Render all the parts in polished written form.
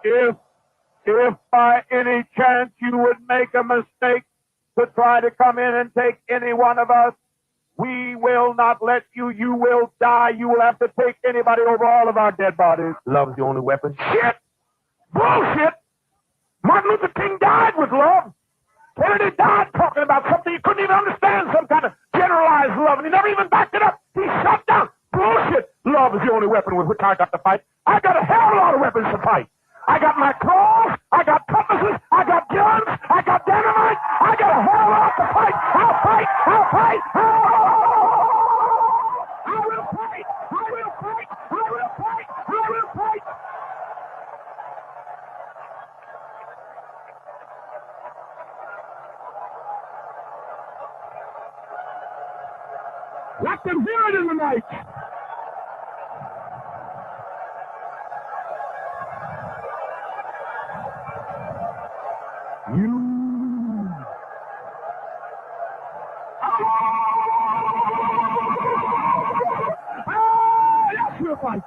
If by any chance you would make a mistake to try to come in and take any one of us, we will not let you. You will die. You will have to take anybody over all of our dead bodies. Love's the only weapon. Shit! Bullshit! Martin Luther King died with love. Kennedy died talking about something he couldn't even understand, some kind of generalized love, and he never even backed it up. He shut down. Bullshit! Love is the only weapon with which I got to fight. I got a hell of a lot of weapons to fight. I got my claws, I got compasses, I got guns, I got dynamite, I got a hell of a lot to fight. I'll fight, I'll fight, I will fight, I will fight, I will fight, I will fight. Let them hear it in the night. Yes, we'll fight.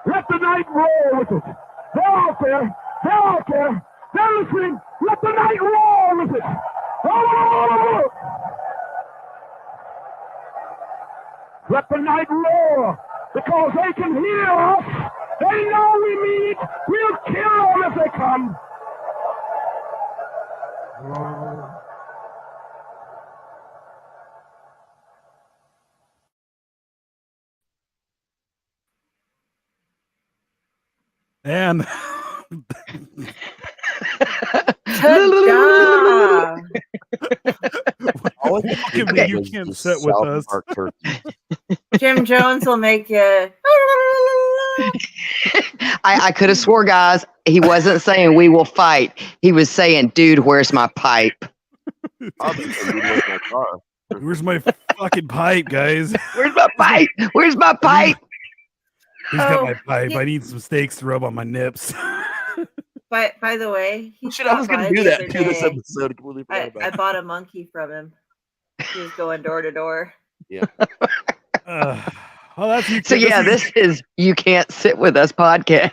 Let the night roll with it. They're out there. They're out there. They're listening. Let the night roll with it. Oh! Let the night roar, because they can hear us. They know we mean it. We'll kill them if they come. And Ta-da! okay, you can't sit with us. Jim Jones will make you. I could have swore, guys, he wasn't saying we will fight. He was saying, dude, where's my pipe? Where's my fucking pipe, guys? Where's my pipe? Where's my pipe? Who's got my pipe? I need some steaks to rub on my nips. By the way, I was going to do that too this episode. I bought a monkey from him. He was going door to door. Yeah. Well, that's So yeah, this is You Can't Sit With Us podcast.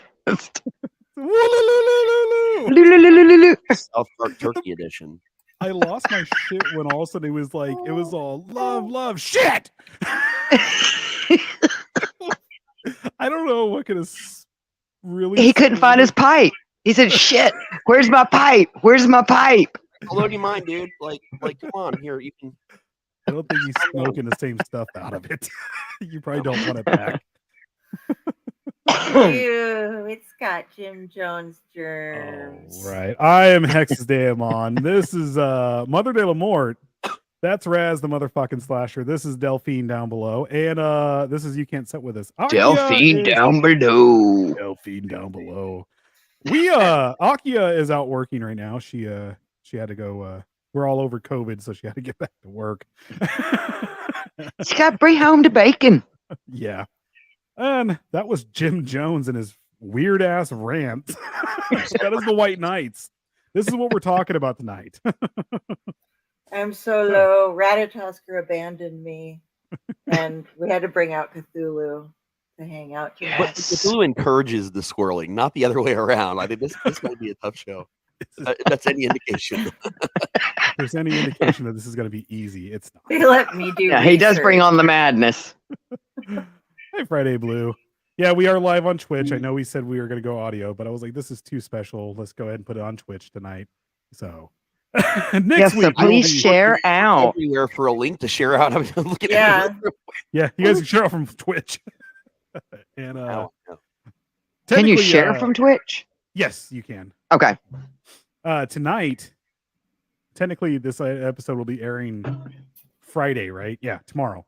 South Park Turkey Edition. I lost my shit when all of a sudden it was like, it was all love, shit. I don't know what could have really. He couldn't find his pipe. He said, shit, where's my pipe? Where's my pipe? Although, do you mind, dude? Like, come on, here, you can. I don't think he's smoking the same stuff out of it. You probably don't want it back. Ew, it's got Jim Jones germs. Oh, right. I am Hex's Daemon. This is Mother de la Mort. That's Raz, the motherfucking slasher. This is Delphine down below. And this is You Can't Sit With Us. Delphine down below. Delphine down below. Akia is out working right now. She had to go we're all over COVID, so she had to get back to work. She got to bring home to bacon. Yeah. And that was Jim Jones and his weird ass rant. That is the White Knights. This is what we're talking about tonight. I'm so low. Ratatosker abandoned me, and we had to bring out Cthulhu to hang out tonight. But Cthulhu encourages the squirreling, not the other way around. I think this might be a tough show. That's any indication. If there's any indication that this is going to be easy, it's not. They let me do. Yeah, he does bring on the madness. Hey, Friday Blue. Yeah, we are live on Twitch. I know we said we were going to go audio, but I was like, this is too special. Let's go ahead and put it on Twitch tonight. So next week, so please share out everywhere for a link to share out. I'm looking at yeah, you guys can share out from Twitch. And can you share from Twitch? Yes, you can. Okay. Tonight, technically, this episode will be airing Friday, right? Yeah, tomorrow.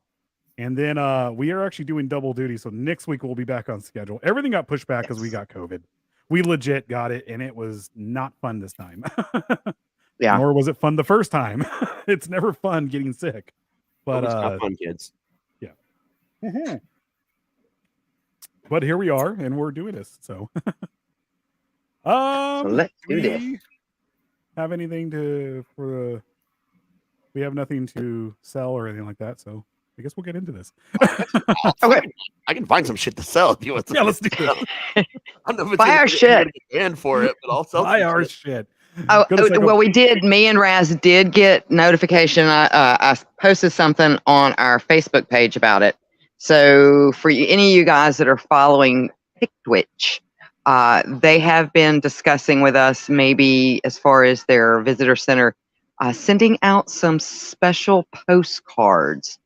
And then we are actually doing double duty. So next week we'll be back on schedule. Everything got pushed back because we got COVID. We legit got it, and it was not fun this time. Yeah. Nor was it fun the first time. It's never fun getting sick. But it's not fun, kids. Yeah. Mm-hmm. But here we are, and we're doing this. So, so let's do this. Have anything for we have nothing to sell or anything like that, so I guess we'll get into this. Okay. I can find some shit to sell if you want. Yeah, let's do this. I don't know if it's Buy our shit. get banned for it, but I'll sell Buy some our shit. shit. Oh, Go to Psycho- well, we did. Me and Raz did get notification. I posted something on our Facebook page about it. So for any of you guys that are following PickTwitch, they have been discussing with us, maybe as far as their visitor center, sending out some special postcards.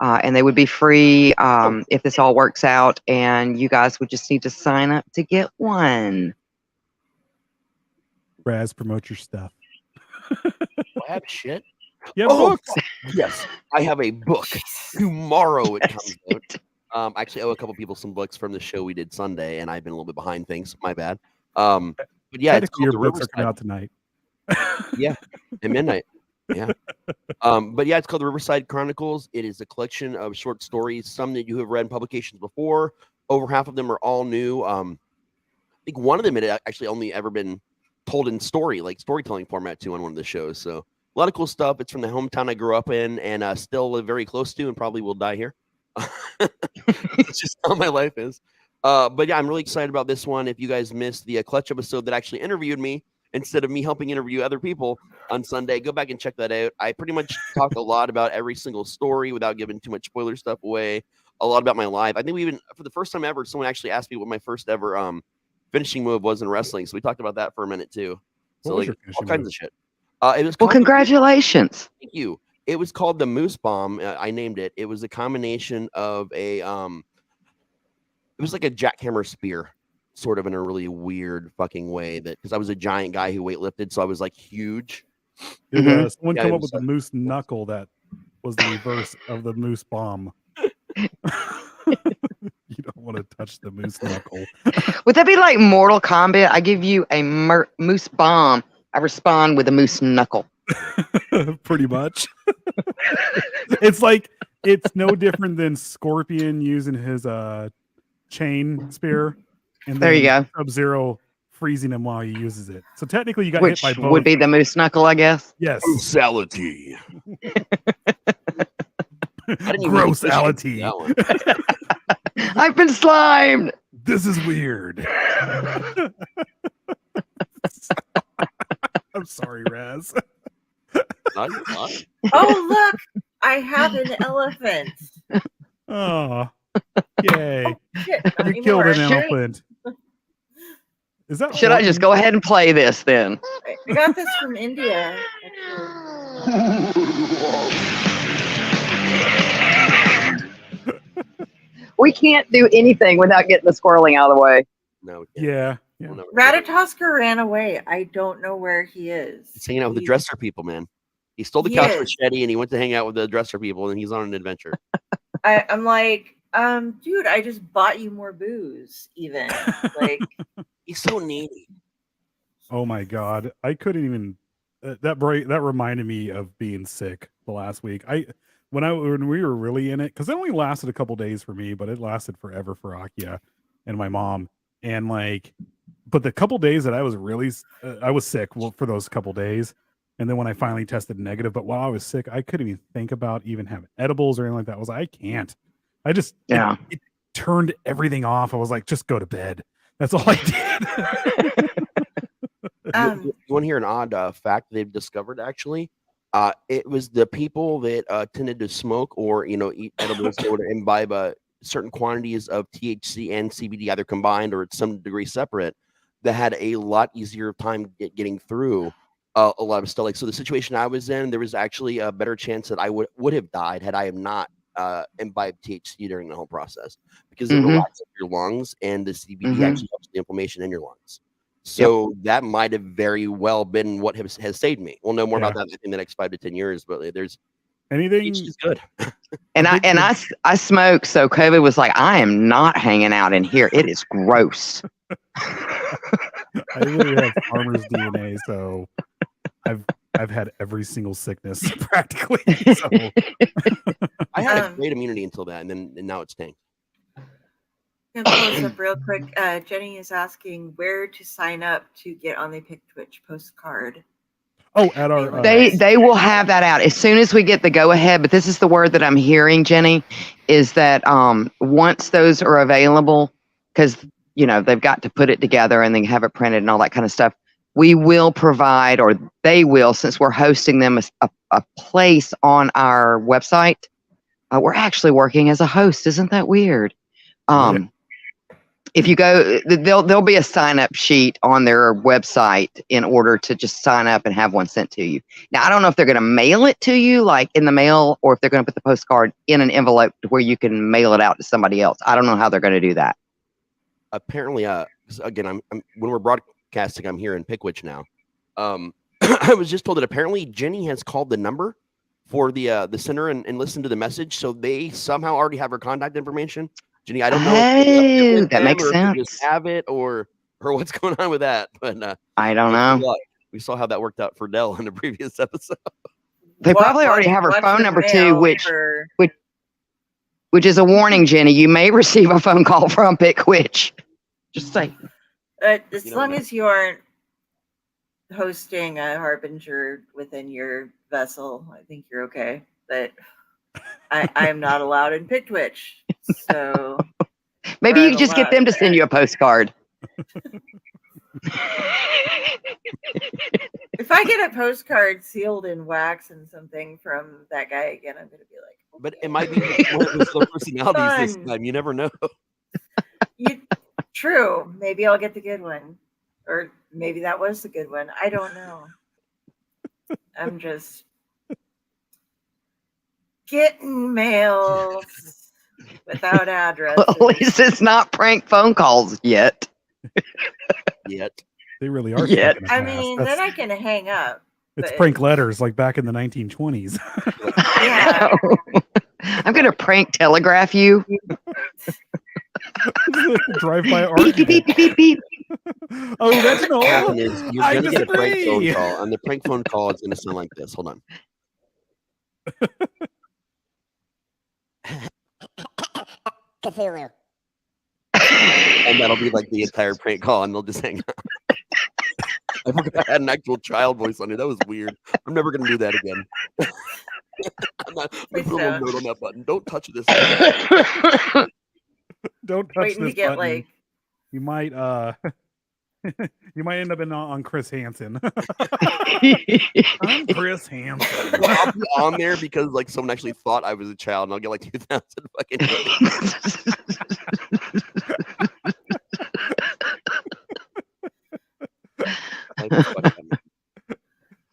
And they would be free if this all works out. And you guys would just need to sign up to get one. Raz, promote your stuff. Do I have shit? You have books. Yes, I have a book. Tomorrow it comes out. Actually, I owe a couple people some books from the show we did Sunday, and I've been a little bit behind things. My bad. But yeah, it's Technically, called your the books are coming Riverside. out tonight. Yeah, at midnight. Yeah. But yeah, it's called the Riverside Chronicles. It is a collection of short stories, some that you have read in publications before. Over half of them are all new. I think one of them had actually only ever been told in storytelling format too on one of the shows. So a lot of cool stuff. It's from the hometown I grew up in and still live very close to and probably will die here. It's just how my life is. But yeah, I'm really excited about this one. If you guys missed the Clutch episode that actually interviewed me instead of me helping interview other people on Sunday, go back and check that out. I pretty much talk a lot about every single story without giving too much spoiler stuff away. A lot about my life. I think we even, for the first time ever, someone actually asked me what my first ever finishing move was in wrestling. So we talked about that for a minute too. So What was like your all finishing kinds move? of shit. It was Well, called congratulations. Thank you. It was called the Moose Bomb. I named it. It was a combination of a it was like a jackhammer spear, sort of in a really weird fucking way. That because I was a giant guy who weightlifted, so I was like huge. Did Mhm. someone Yeah, come it up was with the moose knuckle that was the reverse of the moose bomb? You don't want to touch the moose knuckle. Would that be like Mortal Kombat? I give you a moose bomb. I respond with a moose knuckle. Pretty much. It's no different than Scorpion using his chain spear and There you then go. Sub-Zero freezing him while he uses it. So technically you got Which hit by both. would be the moose knuckle, I guess. Yes. Grosality. Grossality. That one. I've been slimed. This is weird. I'm sorry, Raz. Not your fault. Oh, look, I have an elephant. Oh, yay. Shit, not You killed anymore. an elephant. Is that Should I just go ahead and play this then? I got this from India. We can't do anything without getting the squirreling out of the way. No. Yeah. We'll never- Ratatosker ran away. I don't know where he is. He's hanging out with the He's- dresser people, man. He stole the He couch is. machete and he went to hang out with the dresser people, and he's on an adventure. I'm like, dude, I just bought you more booze, even. Like, He's so needy. Oh my god. I couldn't even that reminded me of being sick the last week. When we were really in it, because it only lasted a couple days for me, but it lasted forever for Akia and my mom. And but the couple days that I was really I was sick for those couple days. And then when I finally tested negative, but while I was sick, I couldn't even think about even having edibles or anything like that. I was like, I can't. I just it turned everything off. I was like, just go to bed. That's all I did. You want to hear an odd fact they've discovered? Actually, it was the people that tended to smoke or eat edibles or imbibe certain quantities of THC and CBD either combined or at some degree separate that had a lot easier time getting through a lot of stuff. Like, so the situation I was in, there was actually a better chance that I would have died had I have not imbibed THC during the whole process, because it relaxes your lungs and the CBD actually helps the inflammation in your lungs. So that might have very well been what has saved me. We'll know more about that in the next 5 to 10 years, but there's anything is good. And I smoke, so COVID was like, I am not hanging out in here. It is gross. I really have farmer's DNA, so I've had every single sickness practically. So. I had a great immunity until that, and now it's tanked. I'm gonna close up real quick. Jenny is asking where to sign up to get on the PickTwitch postcard. Oh, at our They will have that out as soon as we get the go ahead. But this is the word that I'm hearing, Jenny, is that once those are available, because they've got to put it together and then have it printed and all that kind of stuff. We will provide, or they will, since we're hosting them, a place on our website. We're actually working as a host. Isn't that weird? If you go, there'll be a sign up sheet on their website in order to just sign up and have one sent to you. Now, I don't know if they're going to mail it to you like in the mail, or if they're going to put the postcard in an envelope where you can mail it out to somebody else. I don't know how they're going to do that. Apparently, again, I'm when we're broadcasting, I'm here in Pickwich now. I was just told that apparently Jenny has called the number for the center and listened to the message, so they somehow already have her contact information. Jenny, I don't know if that makes sense. Just have it or what's going on with that, but I don't know. We saw how that worked out for Dell in the previous episode. They probably already have her phone number too, which is a warning, Jenny. You may receive a phone call from Pickwich. Just saying. As long as you aren't hosting a harbinger within your vessel, I think you're okay. But I'm not allowed in Pickwich, so maybe you just get them to send you a postcard. If I get a postcard sealed in wax and something from that guy again, I'm going to be like, okay. But it might be one of his personalities this time. You never know. True. Maybe I'll get the good one. Or maybe that was the good one. I don't know. I'm just getting mail without address. Well, at least it's not prank phone calls yet. Yet. They really are. Yet. I mean, then I can hang up. It's prank letters like back in the 1920s. Yeah. I'm going to prank telegraph you. Drive by beep, beep, beep, beep, beep. Oh, that's no. You're going to get a prank phone call, and the prank phone call is going to sound like this. Hold on. Cthulhu. And that'll be like the entire prank call, and they'll just hang up. I forgot I had an actual child voice on it. That was weird. I'm never going to do that again. I'm put a little note on that button. Don't touch this. Don't touch Waiting this to get button. You might you might end up on Chris Hansen. I'm Chris Hansen. Well, I'll be on there because like someone actually thought I was a child, and I'll get like 2,000 fucking.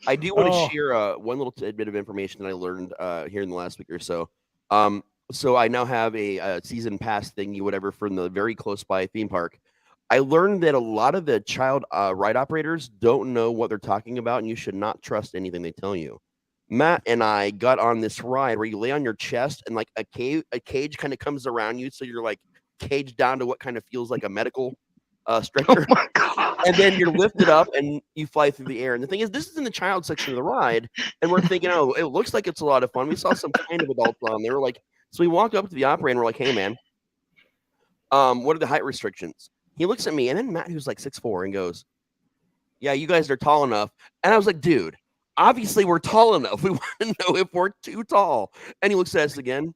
I do want to share one little tidbit of information that I learned here in the last week or so. So I now have a season pass thingy, whatever, from the very close by theme park. I learned that a lot of the child ride operators don't know what they're talking about, and you should not trust anything they tell you. Matt and I got on this ride where you lay on your chest and like a cage kind of comes around you, so you're like caged down to what kind of feels like a medical stretcher. Oh my God. And then you're lifted up and you fly through the air. And the thing is, this is in the child section of the ride, and we're thinking, oh, it looks like it's a lot of fun. We saw some kind of adults on there. Like, so we walk up to the operator and we're like, hey man, what are the height restrictions? He looks at me, and then Matt, who's like 6'4", and goes, yeah, you guys are tall enough. And I was like, dude, obviously we're tall enough. We want to know if we're too tall. And he looks at us again.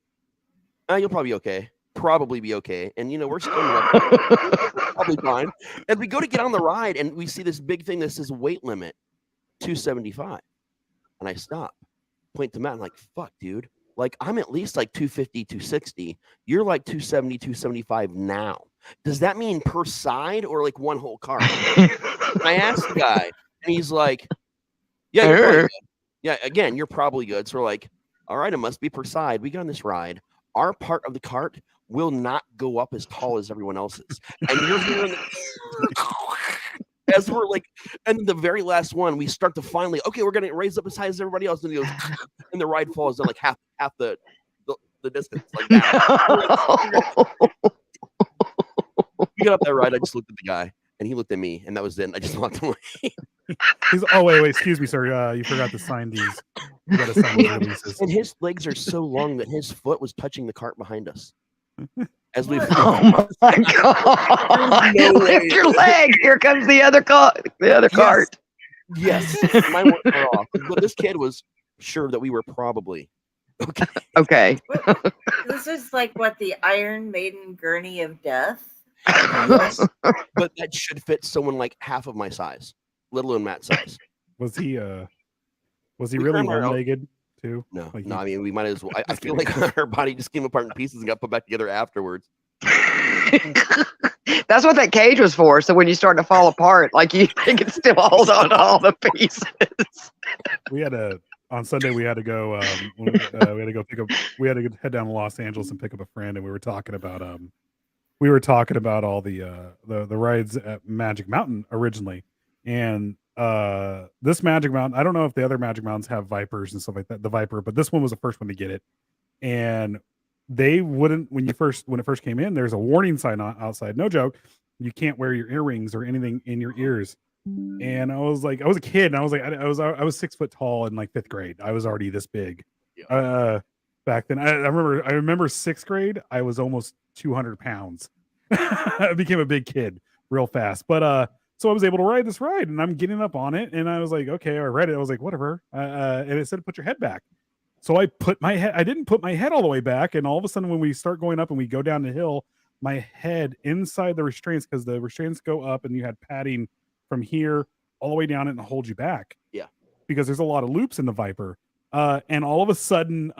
You'll probably be okay. Probably be okay. And, you know, we're still probably fine. And we go to get on the ride, and we see this big thing that says weight limit, 275. And I stop, point to Matt, and like, fuck, dude. Like, I'm at least like 250, 260. You're like 270, 275 now. Does that mean per side or like one whole car? I asked the guy, and he's like, yeah, you're probably good. Yeah, again, you're probably good. So we're like, all right, it must be per side. We get on this ride. Our part of the cart will not go up as tall as everyone else's. And you're hearing as we're like, and the very last one, we start to finally, okay, we're going to raise up as high as everybody else. And, he goes, and the ride falls down like half the distance. Like that. We got up that ride. I just looked at the guy, and he looked at me, and that was it. And I just walked away. Oh, wait, excuse me, sir. You forgot to sign these. You got to sign these releases. And his legs are so long that his foot was touching the cart behind us. As we Oh my God! No Lift your leg. Here comes the other car. The other cart. Yes, mine weren't far off. But this kid was sure that we were probably okay. Okay. This is like what the Iron Maiden gurney of death. Yes, but that should fit someone like half of my size, let alone Matt's size. Was he We really climb our own- one-legged too? No, Like no. he- I mean, we might as well. I Just feel kidding. like our body just came apart in pieces and got put back together afterwards. That's what that cage was for. So when you start to fall apart, like you can still hold on to all the pieces. We had on Sunday we had to go we had to go head down to Los Angeles and pick up a friend, and we were talking about all the rides at Magic Mountain originally. And this Magic Mountain, I don't know if the other Magic Mountains have Vipers and stuff like that, the Viper, but this one was the first one to get it. And they wouldn't, when it first came in, there's a warning sign outside, no joke, you can't wear your earrings or anything in your ears. And I was like, I was a kid, and I was like, I was 6 foot tall in like 5th grade. I was already this big. Back then. I remember 6th grade, I was almost 200 pounds. I became a big kid real fast. But so I was able to ride this ride, and I'm getting up on it, and I was like, okay, I read it. I was like, whatever. And it said, put your head back. So I didn't put my head all the way back. And all of a sudden, when we start going up and we go down the hill, my head inside the restraints, because the restraints go up and you had padding from here all the way down and hold you back. Yeah. Because there's a lot of loops in the Viper. And all of a sudden,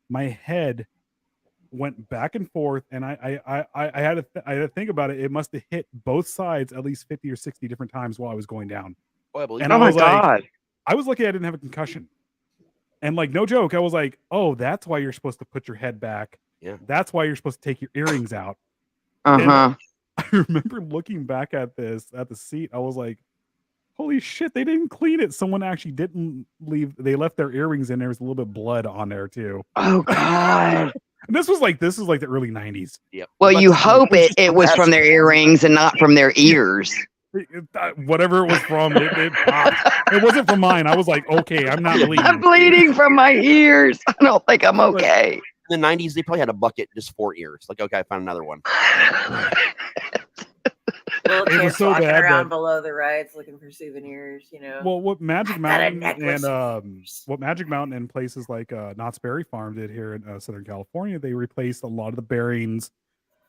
my head went back and forth, and I had to think about it. It must have hit both sides at least 50 or 60 different times while I was going down. Oh, I believe And it. Oh my was like, God. I was lucky I didn't have a concussion. And like, no joke, I was like, oh, that's why you're supposed to put your head back. Yeah. That's why you're supposed to take your earrings out. Uh-huh. I remember looking back at this at the seat. I was like, holy shit, they didn't clean it. Someone actually didn't leave. They left their earrings in. There was a little bit of blood on there too. Oh God. And this was like the early 90s. Yep. Well, But you it's hope just it was from their earrings and not from their ears. Whatever it was from, it popped. It wasn't from mine. I was like, okay, I'm not bleeding. I'm bleeding from my ears. I don't think I'm okay. in the 90s, they probably had a bucket just for ears. Like, okay, I found another one. Little It was kids so walking bad around that- below the rides looking for souvenirs, you know. Well, what Magic got a Mountain necklace and of yours. what Magic Mountain and places like Knott's Berry Farm did here in Southern California, they replaced a lot of the bearings,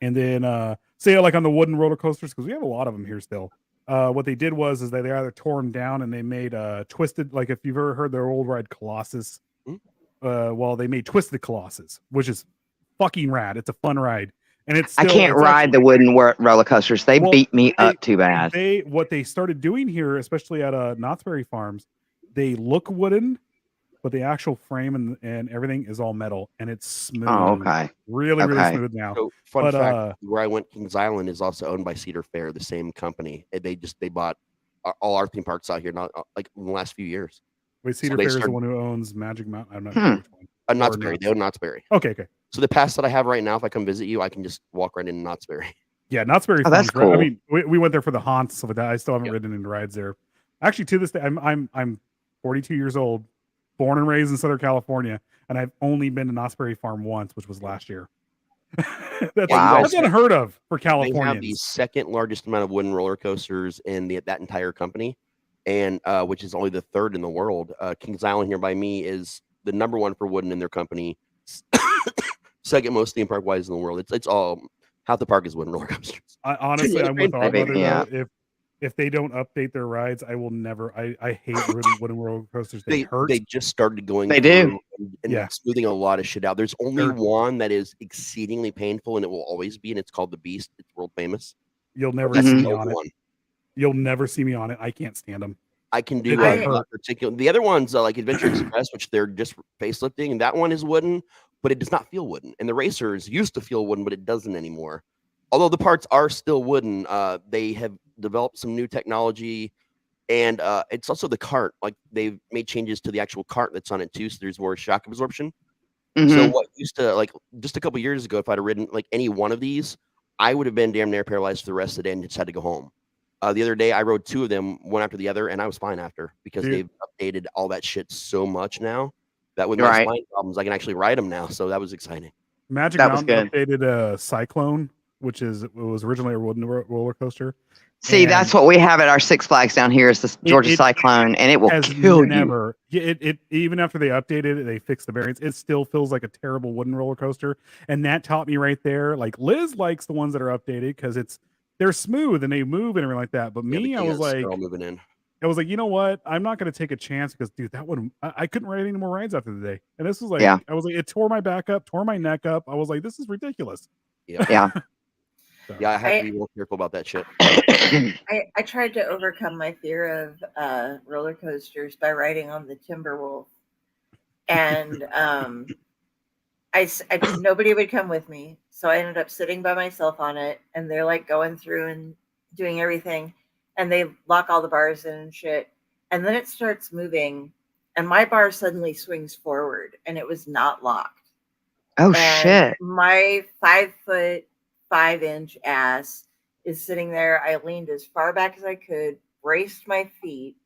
and then say like on the wooden roller coasters, because we have a lot of them here still. What they did was they either tore them down and they made twisted, like if you've ever heard their old ride Colossus, well, they made Twisted Colossus, which is fucking rad. It's a fun ride. And it's I still, can't it's ride the wooden roller coasters. They Well, beat me they- up too bad. What they started doing here, especially at Knott's Berry Farms, they look wooden, but the actual frame and everything is all metal, and it's smooth. Oh, okay. Really Okay. smooth now. So, fun But, fact: where I went, Kings Island is also owned by Cedar Fair, the same company. And they bought all our theme parks out here, not like in the last few years. Wait, Cedar they Fair is the started- one who owns Magic Mountain. I'm not sure which one. Knott's Or Berry. Knott's. They own Knott's Berry. Okay. So the pass that I have right now, if I come visit you, I can just walk right into Knott's Berry. Yeah, Knott's Berry Oh, that's Farms, right? I cool. mean, we went there for the haunts and stuff like that. I still haven't Yep. ridden any rides there. Actually, to this day, I'm 42 years old, born and raised in Southern California, and I've only been to Knott's Berry Farm once, which was last year. that's, Wow. that's unheard of for They have the Californians. second largest amount of wooden roller coasters in that entire company, and which is only the third in the world. Kings Island here by me is the number one for wooden in their company. Second most theme park wise in the world. It's all half the park is wooden roller coasters. Honestly, I'm with our I think, brother. yeah. Though, if they don't update their rides, I will never. I hate wooden roller coasters. They hurt. They just started going. They do. through and Yeah. smoothing a lot of shit out. There's only Sure. one that is exceedingly painful, and it will always be, and it's called the Beast. It's world famous. You'll never That's see the me on only it. one. You'll never see me on it. I can't stand them. I can do It does hurt. particular. The other ones like Adventure Express, which they're just facelifting, and that one is wooden, but it does not feel wooden. And the Racers used to feel wooden, but it doesn't anymore. Although the parts are still wooden, they have developed some new technology, and it's also the cart. Like they've made changes to the actual cart that's on it too, so there's more shock absorption. So Mhm. what used to like just a couple years ago, if I'd have ridden like any one of these, I would have been damn near paralyzed for the rest of the day and just had to go home. The other day, I rode two of them, one after the other, and I was fine after because Dude. they've updated all that shit so much now that with my Right. spine problems, I can actually ride them now. So that was exciting. Magic That was Mountain updated Cyclone which was originally a wooden roller coaster. See, And that's what we have at our Six Flags down here is the Georgia it Cyclone, and it will has kill you. never. It even after they updated it, they fixed the variants. It still feels like a terrible wooden roller coaster, and that taught me right there. Like Liz likes the ones that are updated because they're smooth and they move and everything like that. But me, I was like, they're all moving in. I was like, you know what? I'm not going to take a chance because, dude, that one I couldn't ride any more rides after the day. And this was like, Yeah. I was like, it tore my back up, tore my neck up. I was like, this is ridiculous. Yeah. Yeah, I have to be real careful about that shit. I tried to overcome my fear of roller coasters by riding on the Timberwolf, and nobody would come with me, so I ended up sitting by myself on it, and they're like going through and doing everything, and they lock all the bars in and shit, and then it starts moving, and my bar suddenly swings forward, and it was not locked. Oh, And shit. my 5'5" ass is sitting there. I leaned as far back as I could, braced my feet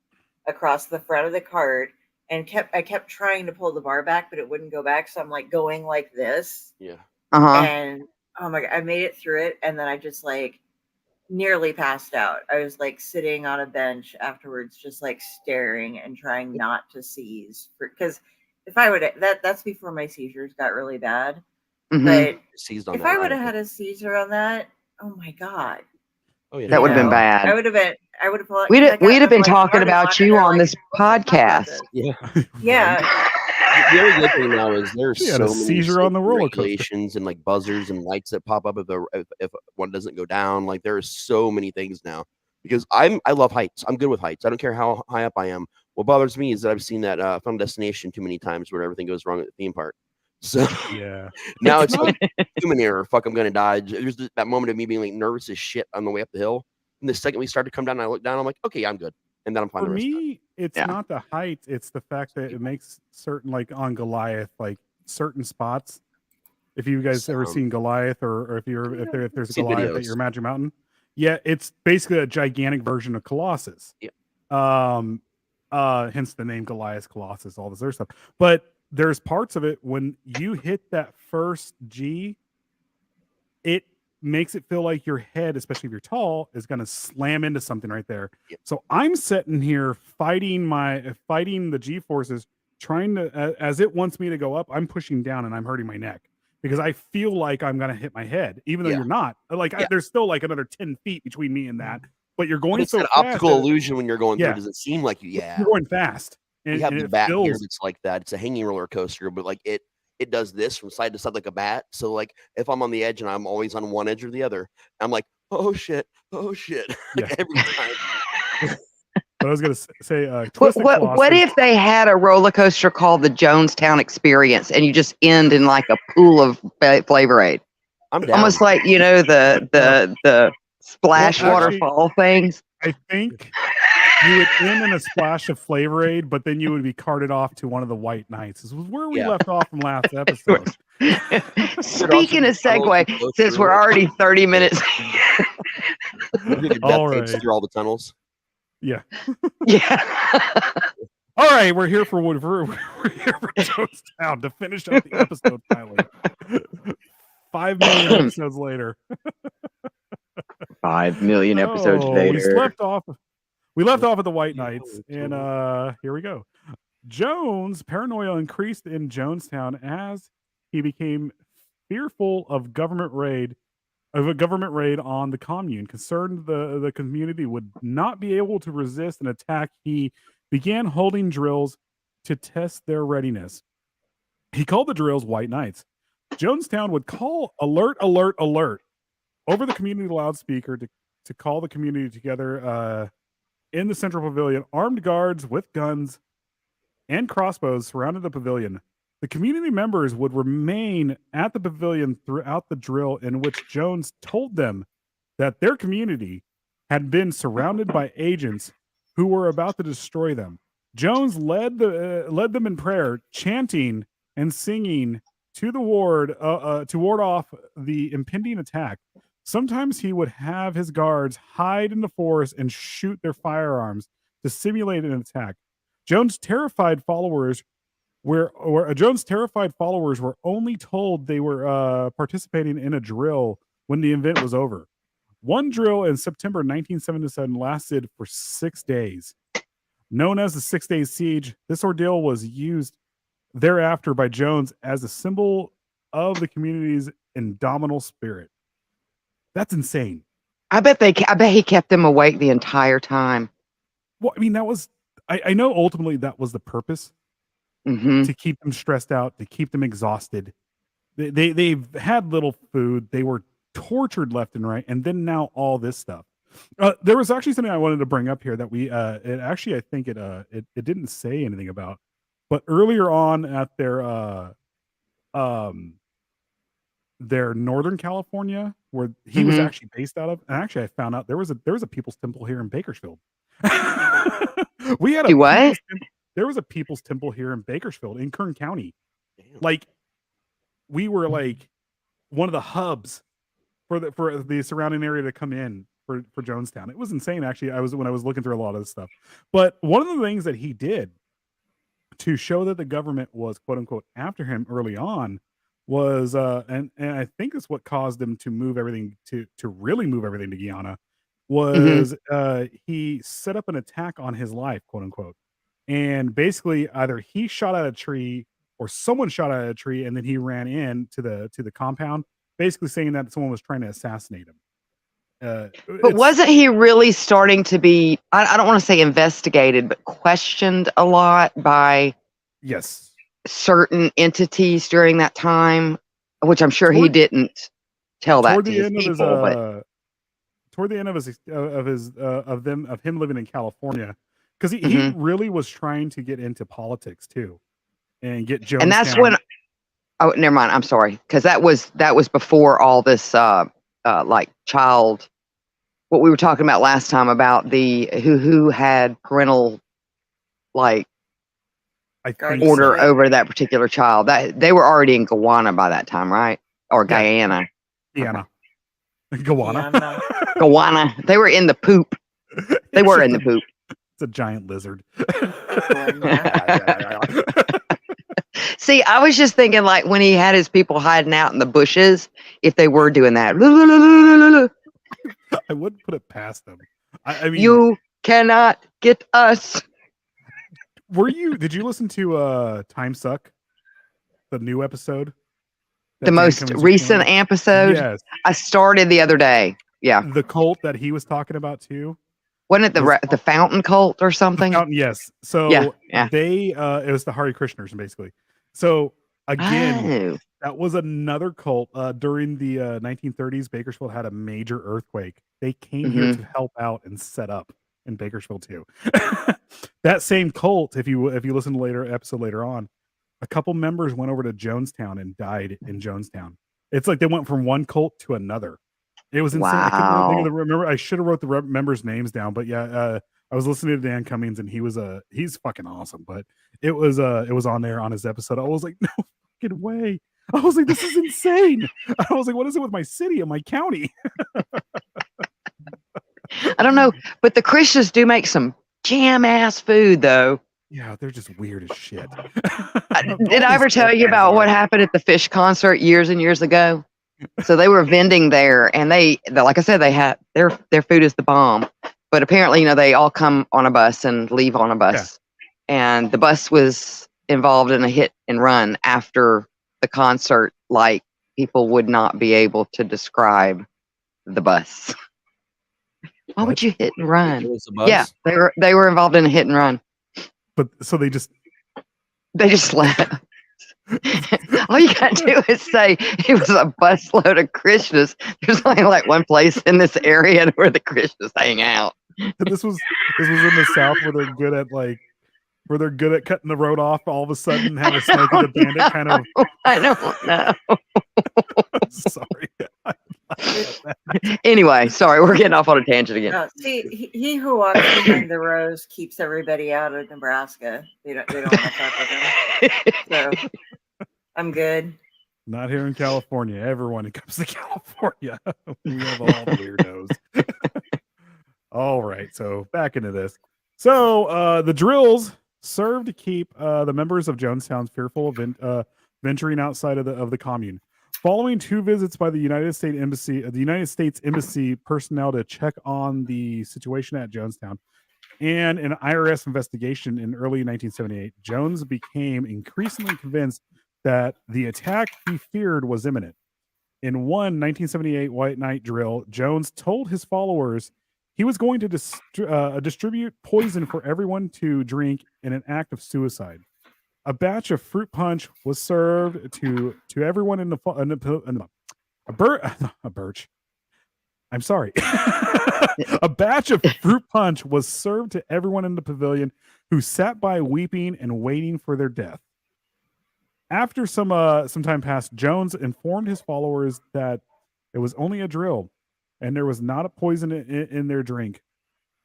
across the front of the cart, and I kept trying to pull the bar back, but it wouldn't go back. So I'm like going like this. Yeah. Uh-huh. And oh my God, I made it through it. And then I just like nearly passed out. I was like sitting on a bench afterwards, just like staring and trying not to seize, because if I would, that's before my seizures got really bad. Mhm. But Seized on if that I ride, would have I had think. a seizure on that, oh my God. Oh yeah, That would have been bad. I would have been. We'd have been talking about you on this podcast. Yeah. Yeah. The other good thing now is there's She had so a many seizure on the safety roller coaster. regulations and like buzzers and lights that pop up if one doesn't go down. Like there are so many things now because I love heights. I'm good with heights. I don't care how high up I am. What bothers me is that I've seen that Final Destination too many times where everything goes wrong at the theme park. So Yeah. now It's it's like human error. Fuck, I'm gonna die. There's that moment of me being like nervous as shit on the way up the hill. And the second we start to come down and I look down, I'm like, okay, I'm good. And then I'm fine. For the rest of the time. me, it's Yeah. not the height, it's the fact that it makes certain, like on Goliath, like certain spots. If you guys ever Sound. seen Goliath, or if there's a Seen Goliath at videos. your Magic Mountain, yeah, it's basically a gigantic version of Colossus. Yeah. Hence the name Goliath, Colossus, all this other stuff. But there's parts of it when you hit that first G, it makes it feel like your head, especially if you're tall, is going to slam into something right there. Yeah. So I'm sitting here fighting the G forces, trying to, as it wants me to go up, I'm pushing down and I'm hurting my neck because I feel like I'm going to hit my head, even though Yeah. you're not. Like Yeah. there's still like another 10 feet between me and that, but you're But going it's so an fast. optical illusion when you're going Yeah. through. Does it seem like you? Yeah. You're going fast. We And, have and the it bat here feels, that's like that. It's a hanging roller coaster, but like it does this from side to side like a bat. So like if I'm on the edge and I'm always on one edge or the other, I'm like, oh shit. Yeah. Every time. but I was going to say, What, Twisted what Colossus. if they had a roller coaster called the Jonestown Experience and you just end in like a pool of Flavor Aid? I'm down. Almost like, you know, the splash Well, actually- waterfall things. I think you would end in a splash of Flavor Aid, but then you would be carted off to one of the White Knights. This was where we Yeah. left off from last episode. Speaking of segue, Go since through we're it. already 30 minutes. You get All duct tapes right. through all the tunnels. Yeah. Yeah. All right, we're here for Jonestown to finish up the episode finally. 5 million episodes later. 5 million episodes Oh, later. We left off at the White Knights, and here we go. Jones' paranoia increased in Jonestown as he became fearful of a government raid on the commune. Concerned the community would not be able to resist an attack, he began holding drills to test their readiness. He called the drills White Knights. Jonestown would call alert, alert, alert over the community loudspeaker to call the community together in the central pavilion. Armed guards with guns and crossbows surrounded the pavilion. The community members would remain at the pavilion throughout the drill, in which Jones told them that their community had been surrounded by agents who were about to destroy them. Jones led them in prayer, chanting and singing to ward off the impending attack. Sometimes he would have his guards hide in the forest and shoot their firearms to simulate an attack. Jones' terrified followers were only told they were participating in a drill when the event was over. One drill in September 1977 lasted for 6 days. Known as the 6 Day Siege, this ordeal was used thereafter by Jones as a symbol of the community's indomitable spirit. That's insane. I bet he kept them awake the entire time. Well, I mean, that was, I know ultimately that was the purpose, to keep them stressed out, to keep them exhausted. They've had little food. They were tortured left and right. And then now all this stuff. There was actually something I wanted to bring up here that I think it didn't say anything about, but earlier on at their Northern California, where he was actually based out of, and actually I found out there was a People's Temple here in Bakersfield. We had there was a People's Temple here in Bakersfield in Kern County. Damn. Like, we were like one of the hubs for the surrounding area to come in for Jonestown. It was insane, actually. When I was looking through a lot of this stuff. But one of the things that he did to show that the government was quote unquote after him early on was and I think that's what caused him to move everything to really move everything to Guyana was he set up an attack on his life, quote unquote. And basically either he shot at a tree or someone shot at a tree, and then he ran in to the compound, basically saying that someone was trying to assassinate him. But wasn't he really starting to be, I don't want to say investigated, but questioned a lot by certain entities during that time, which I'm sure he didn't tell that to his people. Toward the end of him living in California, because he really was trying to get into politics too, and get Jonestown. And that's when, oh, never mind. I'm sorry, because that was before all this like child, what we were talking about last time about the who had parental like order over that particular child. That they were already in Guyana by that time, right? Or Guyana. Guyana. Guyana. Guyana. They were in the poop. They were in the poop. It's a giant lizard. See, I was just thinking, like, when he had his people hiding out in the bushes, if they were doing that. I wouldn't put it past them. I mean, you cannot get us. Did you listen to Time Suck? The new episode? The most recent episode? Yes. I started the other day. Yeah. The cult that he was talking about too. Wasn't it the Fountain Cult or something? Fountain, yes. So they it was the Hare Krishners basically. So again, that was another cult. During the 1930s, Bakersfield had a major earthquake. They came here to help out and set up in Bakersfield too. That same cult, if you listen to episode later on, a couple members went over to Jonestown and died in Jonestown. It's like they went from one cult to another. It was insane. I couldn't think of remember. I should have wrote the members' names down, but I was listening to Dan Cummings, and he's fucking awesome. But it was on there on his episode. I was like, no fucking way. I was like, this is insane. I was like, what is it with my city and my county? I don't know, but the Christians do make some jam ass food, though. Yeah, they're just weird as shit. Did I ever tell you about what happened at the Fish concert years and years ago? So they were vending there, and they like I said, they had their food is the bomb. But apparently, they all come on a bus and leave on a bus, and the bus was involved in a hit and run after the concert. Like, people would not be able to describe the bus. Why would you hit and run? Yeah, they were involved in a hit and run. But so they just left. All you gotta do is say it was a busload of Krishnas. There's only like one place in this area where the Krishnas hang out. This was in the South where they're good at cutting the road off all of a sudden and have a Smokey the Bandit kind of. I don't know. Sorry. Anyway, sorry, we're getting off on a tangent again. See, he who walks behind the rose keeps everybody out of Nebraska. They don't want to fuck with him. So I'm good. Not here in California. Everyone who comes to California, we have all the weirdos. All right, so back into this. So the drills served to keep the members of Jonestown fearful of venturing outside of the commune. Following 2 visits by the United States Embassy personnel to check on the situation at Jonestown, and an IRS investigation in early 1978, Jones became increasingly convinced that the attack he feared was imminent. In one 1978 White Night drill, Jones told his followers he was going to distribute poison for everyone to drink in an act of suicide. A batch of fruit punch was served to everyone in a birch. I'm sorry. A batch of fruit punch was served to everyone in the pavilion who sat by weeping and waiting for their death. After some time passed, Jones informed his followers that it was only a drill and there was not a poison in their drink.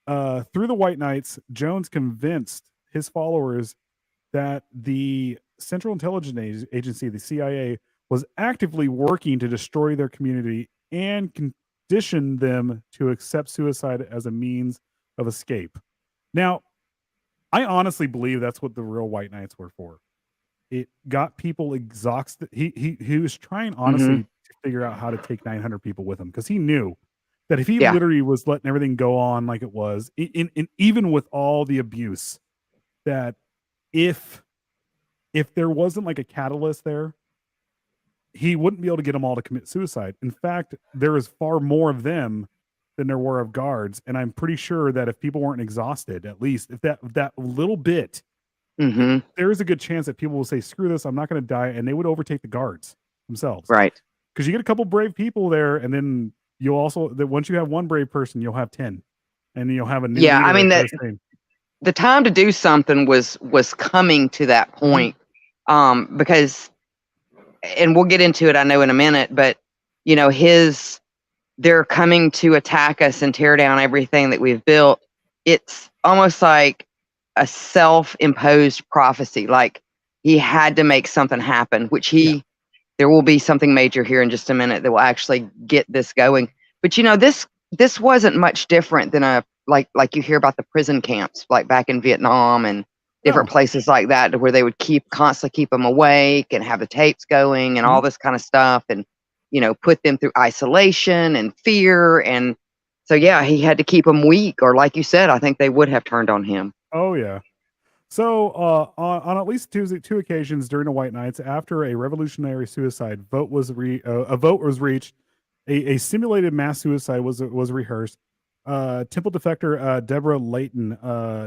Through the White Nights, Jones convinced his followers that the Central Intelligence Agency, the CIA, was actively working to destroy their community and condition them to accept suicide as a means of escape. Now, I honestly believe that's what the real White Nights were for. It got people exhausted. He was trying honestly to figure out how to take 900 people with him, because he knew that if he literally was letting everything go on like it was, in even with all the abuse, that if there wasn't like a catalyst there, he wouldn't be able to get them all to commit suicide. In fact, there is far more of them than there were of guards, and I'm pretty sure that if people weren't exhausted, at least if that little bit, there is a good chance that people will say, "Screw this, I'm not going to die," and they would overtake the guards themselves. Right. Because you get a couple brave people there, and then you'll also that once you have one brave person, you'll have 10, and you'll have a new Yeah, I leader mean that does the same. the time to do something was coming to that point, because, and we'll get into it, I know, in a minute, but you know, they're coming to attack us and tear down everything that we've built. It's almost like a self-imposed prophecy. Like he had to make something happen, which there will be something major here in just a minute that will actually get this going. But you know, this wasn't much different than like you hear about the prison camps, like back in Vietnam and different places like that, where they would constantly keep them awake and have the tapes going and all this kind of stuff, and you know, put them through isolation and fear. And so yeah, he had to keep them weak, or like you said, I think they would have turned on him. Oh yeah. So on at least two occasions during the White Nights, after a revolutionary suicide vote was a vote was reached, a simulated mass suicide was rehearsed. Temple defector Deborah Layton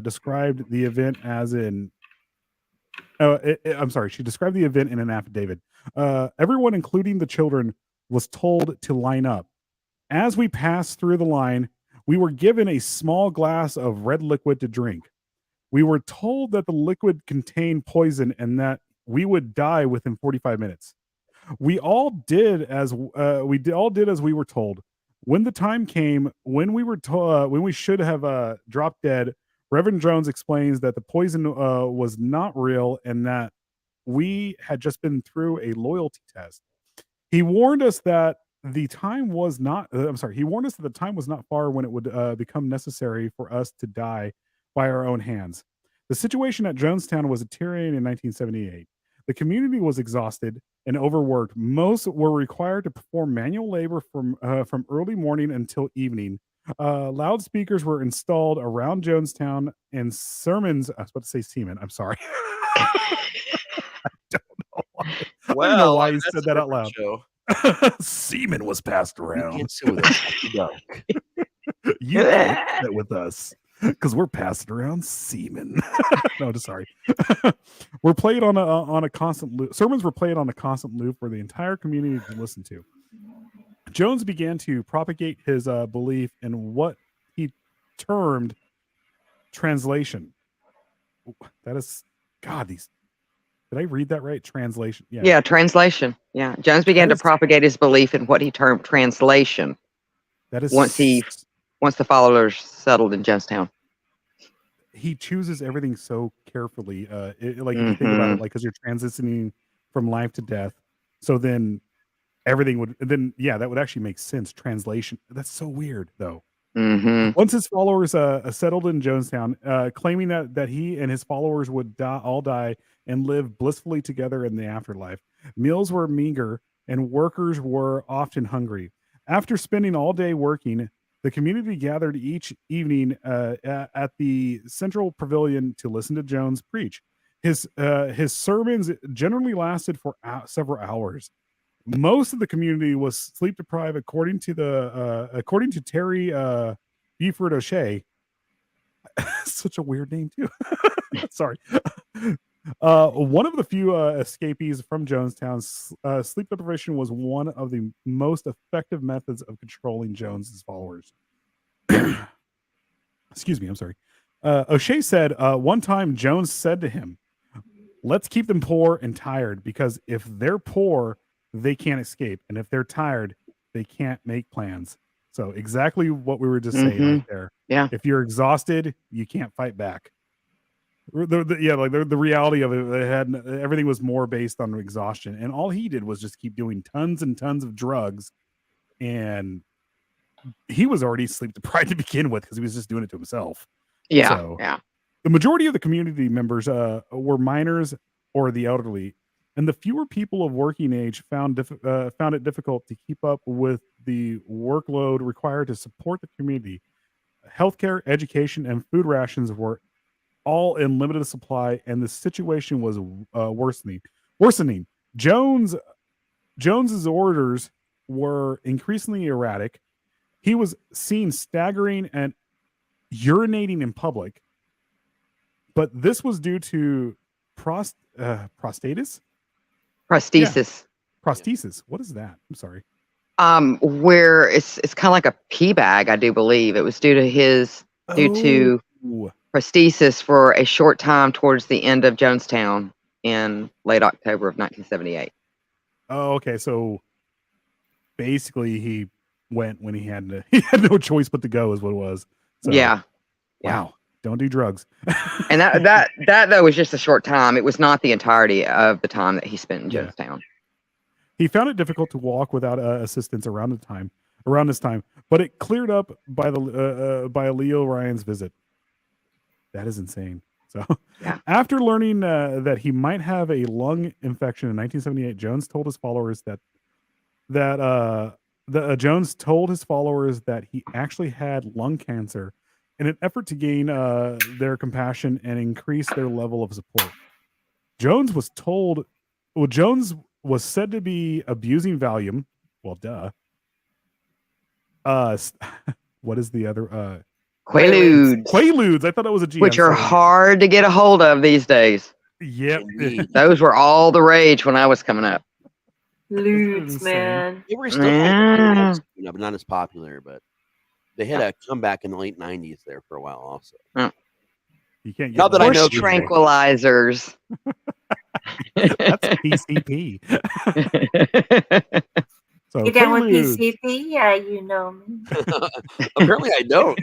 described the event as I'm sorry, she described the event in an affidavit. Everyone, including the children, was told to line up. As we passed through the line, we were given a small glass of red liquid to drink. We were told that the liquid contained poison and that we would die within 45 minutes. We all did as we were told. When the time came, when we should have dropped dead, Reverend Jones explains that the poison was not real and that we had just been through a loyalty test. He warned us that the time was not. He warned us that the time was not far when it would become necessary for us to die by our own hands. The situation at Jonestown was a tyranny in 1978. The community was exhausted and overworked. Most were required to perform manual labor from early morning until evening. Loudspeakers were installed around Jonestown, and sermons. I was about to say semen. I'm sorry. I don't know why. I don't know why he said that out loud. Semen was passed around. You can't sit with us after dark. You can't sit with us because we're passing around semen. No, just sorry. We're played on a constant loop. Sermons were played on a constant loop for the entire community to listen to. Jones began to propagate his belief in what he termed translation. That is, God, these. Did I read that right? Translation. Yeah, translation. Yeah, Jones began to propagate his belief in what he termed translation. That is once the followers settled in Jonestown. He chooses everything so carefully. If you think about it, like, because you're transitioning from life to death, so then everything would that would actually make sense. Translation. That's so weird, though. Once his followers settled in Jonestown, claiming that he and his followers would all die and live blissfully together in the afterlife. Meals were meager, and workers were often hungry. After spending all day working, the community gathered each evening at the central pavilion to listen to Jones preach. His sermons generally lasted for several hours. Most of the community was sleep deprived, according to Terry Buford O'Shea. Such a weird name too. Sorry. One of the few escapees from Jonestown, sleep deprivation was one of the most effective methods of controlling Jones's followers. Excuse me, I'm sorry. O'Shea said one time Jones said to him, "Let's keep them poor and tired, because if they're poor, they can't escape, and if they're tired, they can't make plans." So exactly what we were just saying right there. Yeah. If you're exhausted, you can't fight back. The reality of it, everything was more based on exhaustion, and all he did was just keep doing tons and tons of drugs, and he was already sleep deprived to begin with because he was just doing it to himself. Yeah. So, Yeah. the majority of the community members were minors or the elderly, and the fewer people of working age found it difficult to keep up with the workload required to support the community. Healthcare, education, and food rations were all in limited supply, and the situation was worsening. Jones's orders were increasingly erratic. He was seen staggering and urinating in public, but this was due to prosthesis. Prosthesis. What is that? I'm sorry. Where it's kind of like a pee bag, I do believe. It was due to prosthesis for a short time towards the end of Jonestown in late October of 1978. Oh, okay. So basically, he went when he had no choice but to go, is what it was. So, yeah. Wow. Don't do drugs. And that though was just a short time. It was not the entirety of the time that he spent in Jonestown. He found it difficult to walk without assistance around this time, but it cleared up by Leo Ryan's visit. That is insane. So, after learning that he might have a lung infection in 1978, Jones told his followers that he actually had lung cancer in an effort to gain their compassion and increase their level of support. Jones was said to be abusing Valium. Well, duh. What is the other? Quaaludes. I thought it was a G. Which are hard to get a hold of these days. Yep. Those were all the rage when I was coming up. Ludes, man. They were still not as popular, but they had a comeback in the late 90s there for a while also. You can't get not that I know tranquilizers. That's PCP. So you down with PCP? Yeah, you know me. Apparently, I don't.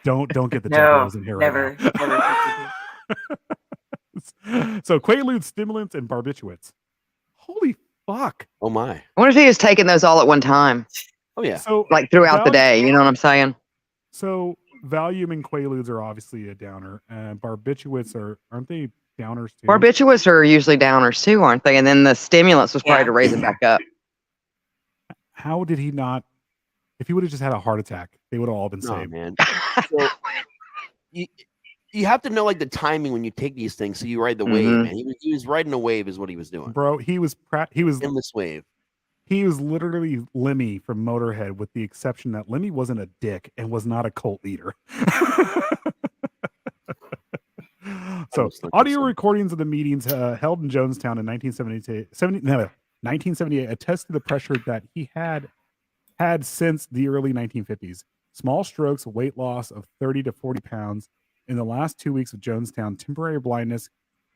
don't get the juggalos in here. Never. So Quaaludes, stimulants, and barbiturates. Holy fuck! Oh my! I wonder if he was taking those all at one time. Oh yeah. So like throughout the day, you know what I'm saying? So Valium and Quaaludes are obviously a downer, and barbiturates aren't they downers too? Barbiturates are usually downers too, aren't they? And then the stimulants was probably to raise it back up. How did he not? If he would have just had a heart attack, they would have all been saved. Man. So, you have to know like the timing when you take these things, so you ride the wave. Man, he was riding a wave, is what he was doing, bro. He was in this wave. He was literally Lemmy from Motorhead, with the exception that Lemmy wasn't a dick and was not a cult leader. So, audio recordings of the meetings held in Jonestown in 1978 attest to the pressure that he had since the early 1950s. Small strokes, weight loss of 30 to 40 pounds in the last 2 weeks of Jonestown, temporary blindness,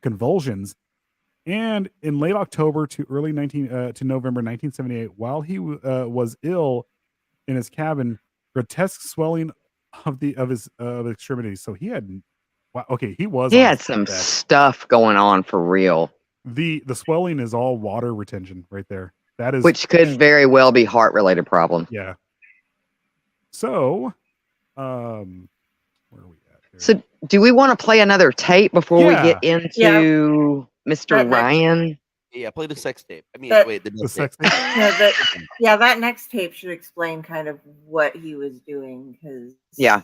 convulsions, and in late October to November 1978, while he was ill in his cabin, grotesque swelling of his extremities. So he had, he had some stuff going on for real. The swelling is all water retention right there. That is, which could very well be heart related problem. Yeah. So, where are we at here? So, do we want to play another tape before we get into Mr. Ryan? Yeah, play the sex tape. I mean, That- wait, the The next tape. sex tape? That next tape should explain kind of what he was doing because Yeah.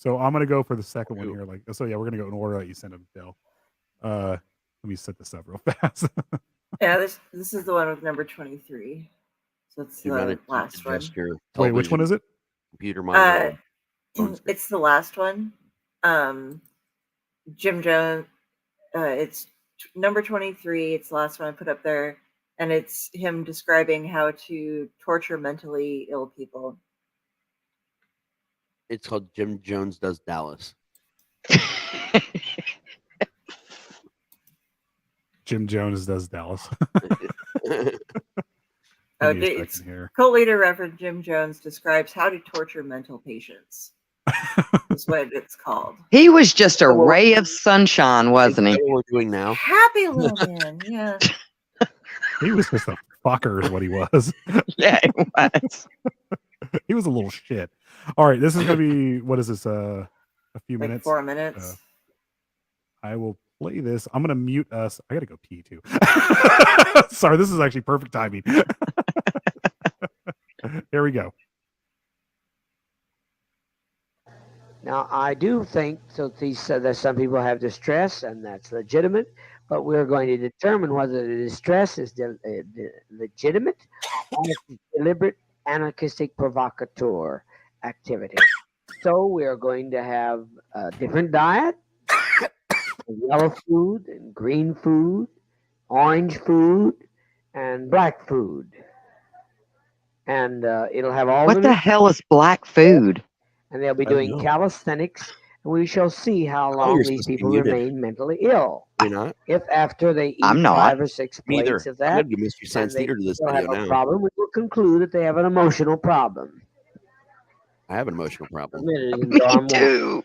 So I'm gonna go for the second one Ooh. here. Like, so yeah, we're gonna go in order that you sent them, Bill. Let me set this up real fast. this is the one with number 23. So it's Do not the attempt last to one. adjust your Wait, which one is it? computer monitor. phone screen. It's the last one. Jim Jones. It's number 23. It's the last one I put up there, and it's him describing how to torture mentally ill people. It's called Jim Jones Does Dallas. Jim Jones Does Dallas. Oh, Give me a it's second here. cult leader Reverend Jim Jones describes how to torture mental patients. That's what it's called. He was just a ray of sunshine, wasn't Is he? that what we're doing now? Happy little man, yeah. He was just a fucker, is what he was. Yeah, it was. He was a little shit. All right, this is gonna be what is this? A few Like minutes. 4 minutes. I will play this. I'm gonna mute us. I gotta go pee too. Sorry, this is actually perfect timing. Here we go. Now, I do think that some people have distress, and that's legitimate, but we're going to determine whether the distress is legitimate or deliberate anarchistic provocateur activity. So we are going to have a different diet, yellow food and green food, orange food, and black food. And it'll have all What the hell is black food? and they'll be I don't doing know. calisthenics, and we shall see how Oh, long you're these supposed to be people muted. remain mentally ill. You're not? If after they eat I'm not. 5 or 6 Me either. plates of I'm that, going to do Mystery and Science they Theater to this still video have a now. problem, we will conclude that they have an emotional problem. I have an emotional problem. Admitted in Me Dorm 1. too.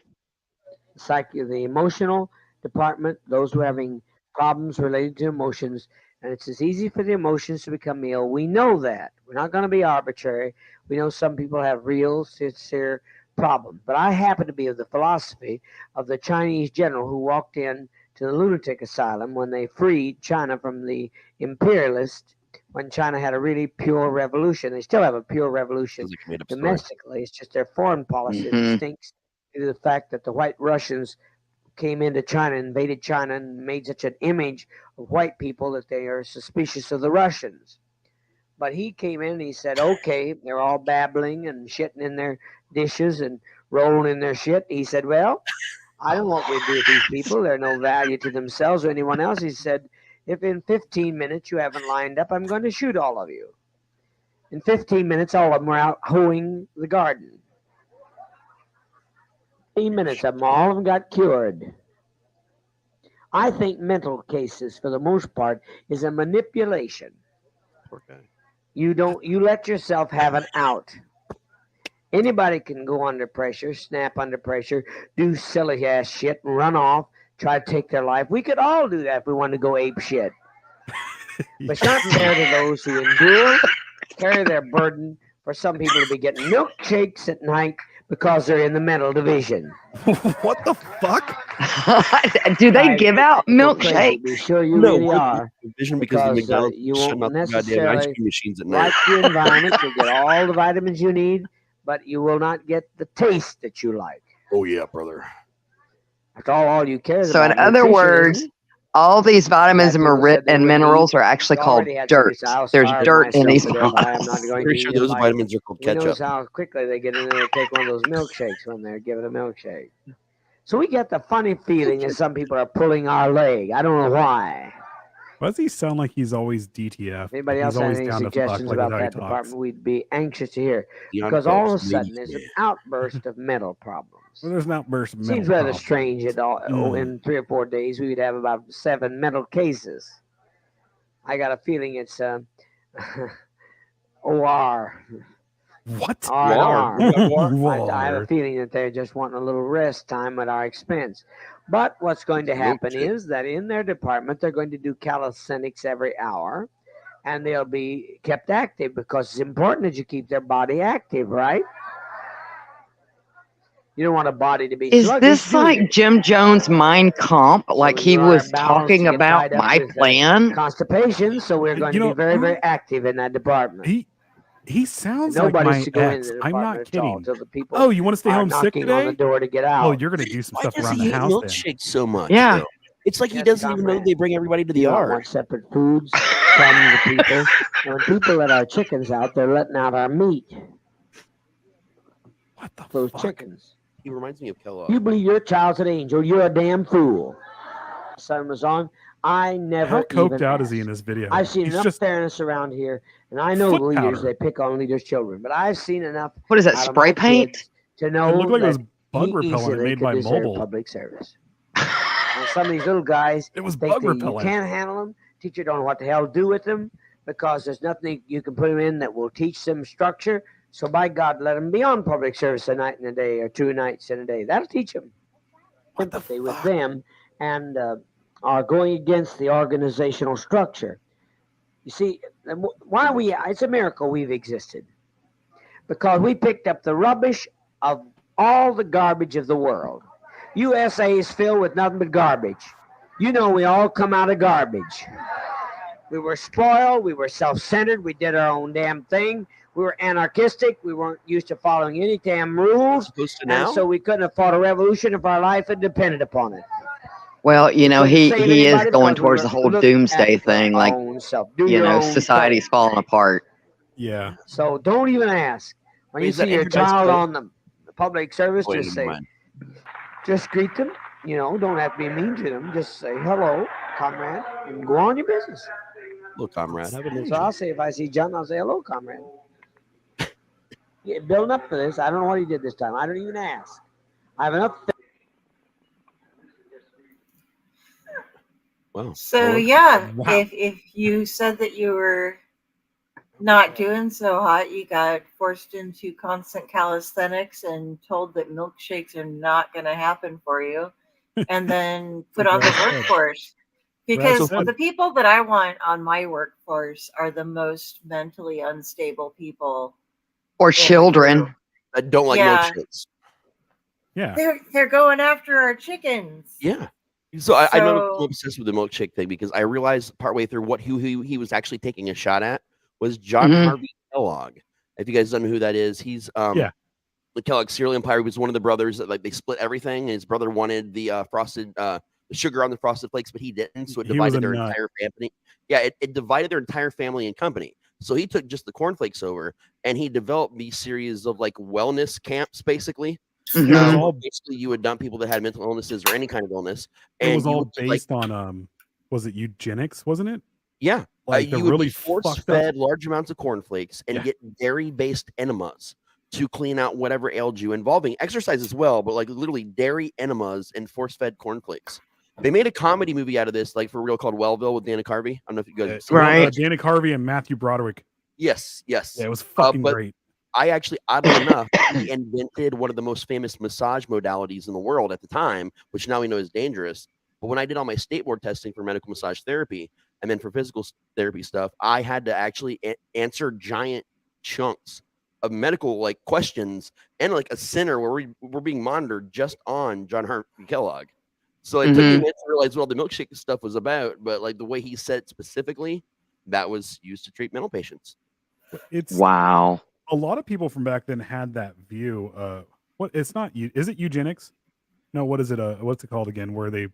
The emotional department, those who are having problems related to emotions, and it's as easy for the emotions to become ill. We know that. We're not going to be arbitrary. We know some people have real, sincere problems. But I happen to be of the philosophy of the Chinese general who walked in to the lunatic asylum when they freed China from the imperialists, when China had a really pure revolution. They still have a pure revolution Sounds like a made-up story. domestically. It's just their foreign policy that Mhm. stinks due to the fact that the white Russians came into China, invaded China, and made such an image of white people that they are suspicious of the Russians. But he came in and he said, okay, they're all babbling and shitting in their dishes and rolling in their shit. He said, well, I don't know what we do with these people. They're no value to themselves or anyone else. He said, if in 15 minutes you haven't lined up, I'm going to shoot all of you. In 15 minutes, all of them were out hoeing the garden. 15 minutes of them, all of them got cured. I think mental cases, for the most part, is a manipulation. Poor guy. You let yourself have an out. Anybody can go under pressure, snap under pressure, do silly ass shit, and run off, try to take their life. We could all do that if we wanted to go ape shit. But it's not fair to those who endure, carry their burden. For some people to be getting milkshakes at night because they're in the mental division. What the fuck? Do they Right. give out Go crazy. milkshakes? Be sure you No, really we're are. vision because the Because, McDonald's you shutting won't off the goddamn ice necessarily cream machines at night. like the environment. You'll get all the vitamins you need, but you will not get the taste that you like. Oh yeah, brother. That's all you care So, about. in other Nutrition, words, isn't it? all these vitamins and, People said they and wouldn't minerals eat. are actually They called already had dirt. somebody say, "I'll There's starve dirt in myself these to death. I'm not vitamins. going Pretty to sure eat a those bite." vitamins are called Who knows ketchup. how quickly they get in there and take one of those milkshakes when they're given a milkshake. So we get the funny feeling that some people are pulling our leg. I don't know why. Why does he sound like he's always DTF? If anybody He's else has always any down to fuck, suggestions like, about with how he that talks. department, we'd be anxious to hear. Beyond Because all of a Phelps, sudden maybe. there's an outburst of mental problems. Well, there's an outburst of mental Seems rather problems. strange that in 3 or 4 days we would have about 7 mental cases. I got a feeling it's OR. What? R&R. War. I have a feeling that they're just wanting a little rest time at our expense. But what's going to happen Milkshake. is that in their department, they're going to do calisthenics every hour, and they'll be kept active because it's important that you keep their body active, right? You don't want a body to be Is sluggish, this do like you? Jim Jones' Mind Comp? Like when he you are was imbalanced, talking you get about tied up my with, plan? constipation, so we're going You to be know, very, very active in that department. he And sounds like nobody's my to go into ex. the I'm department not at all kidding. till the people Oh, you want to stay are home sick knocking on the today? door to get Oh, out. you're gonna do some Why stuff does around he the hate house then. milkshakes so much? Yeah. Though? It's like he Yes, doesn't even know comrade. they bring everybody to the You don't yard. want separate foods from the people. And when people let our chickens out, they're letting out our meat. What the Those fuck? chickens. He reminds me of Kellogg. You believe your child's an angel, you're a damn fool. Son was on. I never How coked even out asked. is he in this video? I've seen He's enough just fairness around here, and I know foot leaders, powder. they pick on leaders' children, but I've seen enough What is that, out of spray my paint? kids to It know looked like it was that bug he repellent easily made could by deserve mobile. public service. And some of these little guys It was think bug that you repellent. can't handle them. Teacher don't know what the hell to do with them because there's nothing you can put them in that will teach them structure. So by God, let them be on public service a night in a day or 2 nights in a day. That'll teach them What the empathy with fuck? them and are going against the organizational structure. You see, why it's a miracle we've existed because we picked up the rubbish of all the garbage of the world. USA is filled with nothing but garbage. You know, we all come out of garbage. We were spoiled. We were self-centered. We did our own damn thing. We were anarchistic. We weren't used to following any damn rules. Opposed to And now? so we couldn't have fought a revolution if our life had depended upon it. Well, you know, Couldn't he save is anybody going because we towards the were whole looking doomsday at our thing. Like, own self. Do you your know, own society's thing. falling apart. Yeah. So don't even ask. When Wait, you is that see your Andrew Dice child Clay? on the public service, Oh, just never say, mind. just greet them. You know, don't have to be mean to them. Just say hello, comrade, and go on your business. Hello, comrade. Have a nice So I'll say if I see John, I'll say hello, comrade. Yeah, building up for this. I don't know what he did this time. I don't even ask. I have enough. Wow. So Well, yeah, Wow. if you said that you were not doing so hot, you got forced into constant calisthenics and told that milkshakes are not going to happen for you, and then put on the Brad said. workforce. Because said. the people that I want on my workforce are the most mentally unstable people. Or in the children. group. I don't like Yeah. milkshakes. Yeah. They're going after our chickens. Yeah. So I know So- I'm obsessed with the milkshake thing because I realized partway through what who he was actually taking a shot at was John Mhm. Harvey Kellogg. If you guys don't know who that is, he's Yeah. the Kellogg cereal empire. He was one of the brothers that like they split everything. And his brother wanted the frosted the sugar on the frosted flakes, but he didn't. So it He was divided a their nut. entire family. Yeah, it divided their entire family and company. So he took just the cornflakes over and he developed these series of like wellness camps, basically. It was Mhm. all Basically, you would dump people that had mental illnesses or any kind of illness, it and was you all would, like, based on was it eugenics, wasn't it? yeah, Like the you would really be fucked up force-fed large amounts of cornflakes and Yeah. get dairy-based enemas to clean out whatever ailed you, involving exercise as well, but like literally dairy enemas and force-fed cornflakes. They made a comedy movie out of this, like for real, called Wellville with Dana Carvey. I don't know if you guys have seen Right. it. Dana Carvey and Matthew Broderick. Yes. Yeah, it was fucking but great. I actually, oddly enough, he invented one of the most famous massage modalities in the world at the time, which now we know is dangerous. But when I did all my state board testing for medical massage therapy and then for physical therapy stuff, I had to actually answer giant chunks of medical like questions and like a center where we're being monitored just on John Harvey Kellogg. So it took me a minute to realize what all the milkshake stuff was about, but like the way he said it specifically, that was used to treat mental patients. It's Wow. a lot of people from back then had that view. What it's not is it eugenics? No, what is it? What's it called again? Where they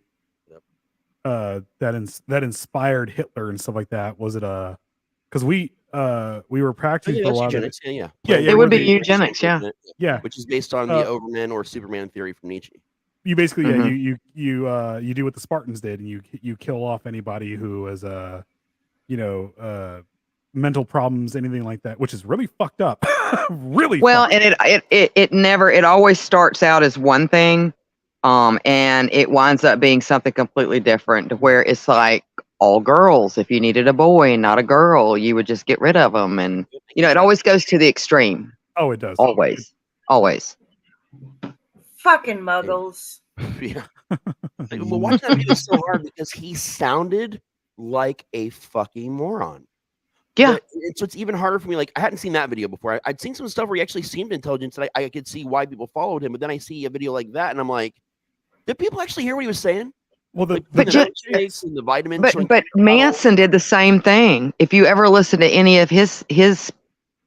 that inspired Hitler and stuff like that. Was it because we were practicing for a lot of it. Yeah. Yeah, It would be be eugenics, yeah. Yeah, Which is based on the Overman or Superman theory from Nietzsche. you basically Mhm. you do what the Spartans did, and you kill off anybody who has mental problems, anything like that, which is really fucked up. Really Well, fucked and it always starts out as one thing, and it winds up being something completely different. To where it's like all girls. If you needed a boy and not a girl, you would just get rid of them, and it always goes to the extreme. Oh, it does. Always. Fucking muggles. Yeah. Well, watching that video is so hard because he sounded like a fucking moron. Yeah. So it's even harder for me. Like I hadn't seen that video before. I'd seen some stuff where he actually seemed intelligent, and I could see why people followed him. But then I see a video like that, and I'm like, did people actually hear what he was saying? Well, Like But the ju- milkshakes and the vitamins. but Manson did the same thing. If you ever listen to any of his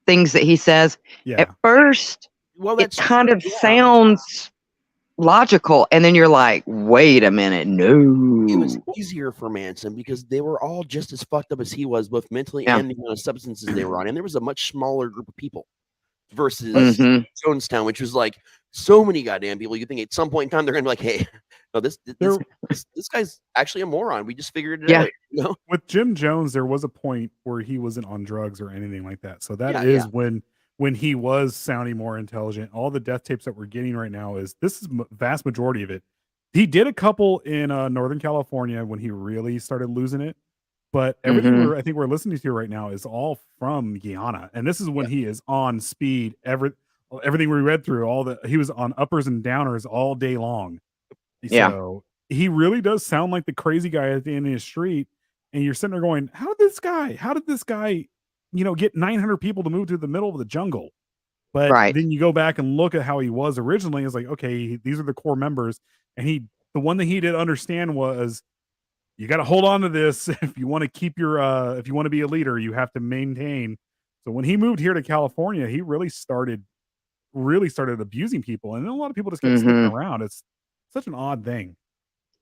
things that he says, yeah. at first Well, it that's kind of yeah. sounds logical, and then you're like, wait a minute, It no. was easier for Manson because they were all just as fucked up as he was, both mentally Yeah. and the amount of substances they were on. And there was a much smaller group of people versus Mhm. Jonestown, which was like so many goddamn people. You think at some point in time they're gonna be like, hey, no, this guy's actually a moron. We just figured it Yeah. out. You know? With Jim Jones, there was a point where he wasn't on drugs or anything like that. So that Yeah, is yeah. when he was sounding more intelligent. All the death tapes that we're getting right now is vast majority of it. He did a couple in Northern California when he really started losing it, but everything Mhm. I think we're listening to right now is all from Guyana, and this is when Yeah. he is on speed. Everything we read through, he was on uppers and downers all day long. Yeah. So he really does sound like the crazy guy at the end of the street. And you're sitting there going, how did this guy, get 900 people to move to the middle of the jungle? But Right. then you go back and look at how he was originally. It's like, okay, these are the core members. And the one thing he did understand was you got to hold on to this. If you want to keep if you want to be a leader, you have to maintain. So when he moved here to California, he really started abusing people. And then a lot of people just kept sticking Mhm. around. It's such an odd thing.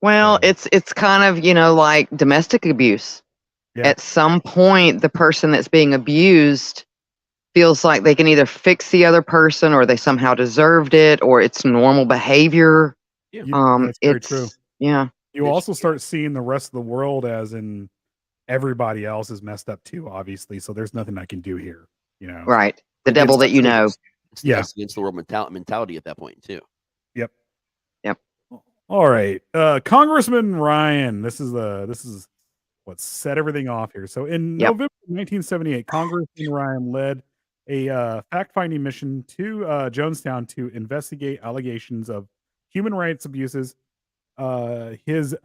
Well, So, it's kind of, like domestic abuse. yeah. At some point, the person that's being abused feels like they can either fix the other person, or they somehow deserved it, or it's normal behavior. Yeah. That's very true. Yeah. You It's- also start seeing the rest of the world as in everybody else is messed up too, obviously. So there's nothing I can do here, Right. The It's devil the that you know. It's the Yeah. us against the world mentality at that point too. Yep. Yep. All right. Congressman Ryan, this is what set everything off here. So in Yep. November 1978, Congressman Ryan led a fact-finding mission to Jonestown to investigate allegations of human rights abuses. His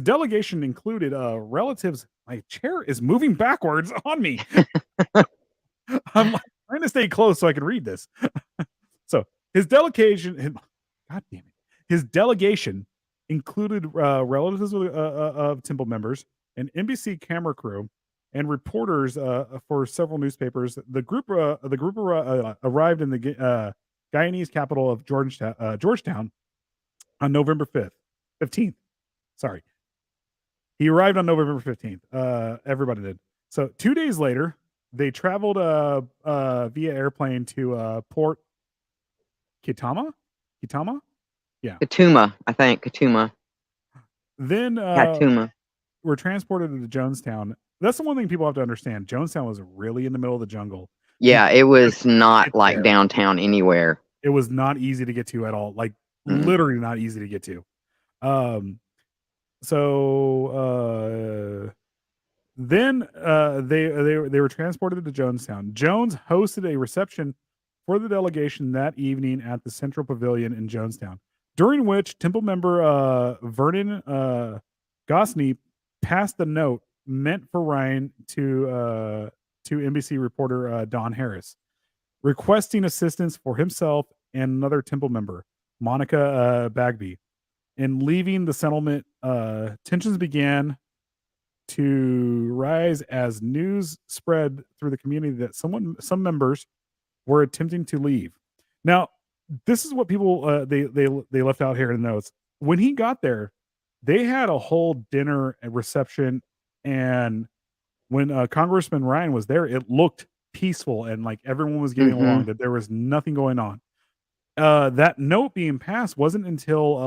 delegation included relatives. My chair is moving backwards on me. I'm like, trying to stay close so I can read this. So his delegation, God damn it, his delegation included relatives of Temple members, an NBC camera crew, and reporters for several newspapers. The group arrived in the Guyanese capital of Georgetown on November 15th. Sorry. He arrived on November 15th. Everybody did. So 2 days later, they traveled via airplane to Port Kitama? Yeah. Katuma, I think. Katuma. Then Katuma. we're transported to Jonestown. That's the one thing people have to understand. Jonestown was really in the middle of the jungle. Yeah, it was not get like there. downtown anywhere. It was not easy to get to at all. Like Mhm. literally not easy to get to. Then they were transported to Jonestown. Jones hosted a reception for the delegation that evening at the Central Pavilion in Jonestown, during which Temple member Vernon Gosney passed the note meant for Ryan to NBC reporter Don Harris, requesting assistance for himself and another Temple member, Monica Bagby. In leaving the settlement, tensions began to rise as news spread through the community that some members were attempting to leave. Now, this is what people they left out here in the notes. When he got there, they had a whole dinner and reception, and when Congressman Ryan was there, it looked peaceful and like everyone was getting along. That there was nothing going on. That note being passed wasn't until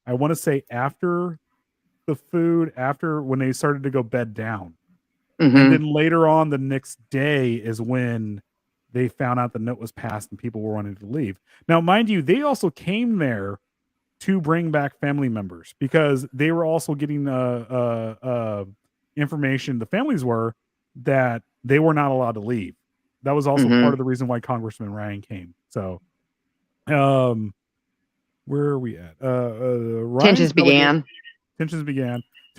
I want to say after the food, after when they started to go bed down. And then later on the next day is when they found out the note was passed and people were wanting to leave. Now, mind you, they also came there to bring back family members because they were also getting information, the families were, that they were not allowed to leave. That was also part of the reason why Congressman Ryan came. So where are we at? Tensions began. Tensions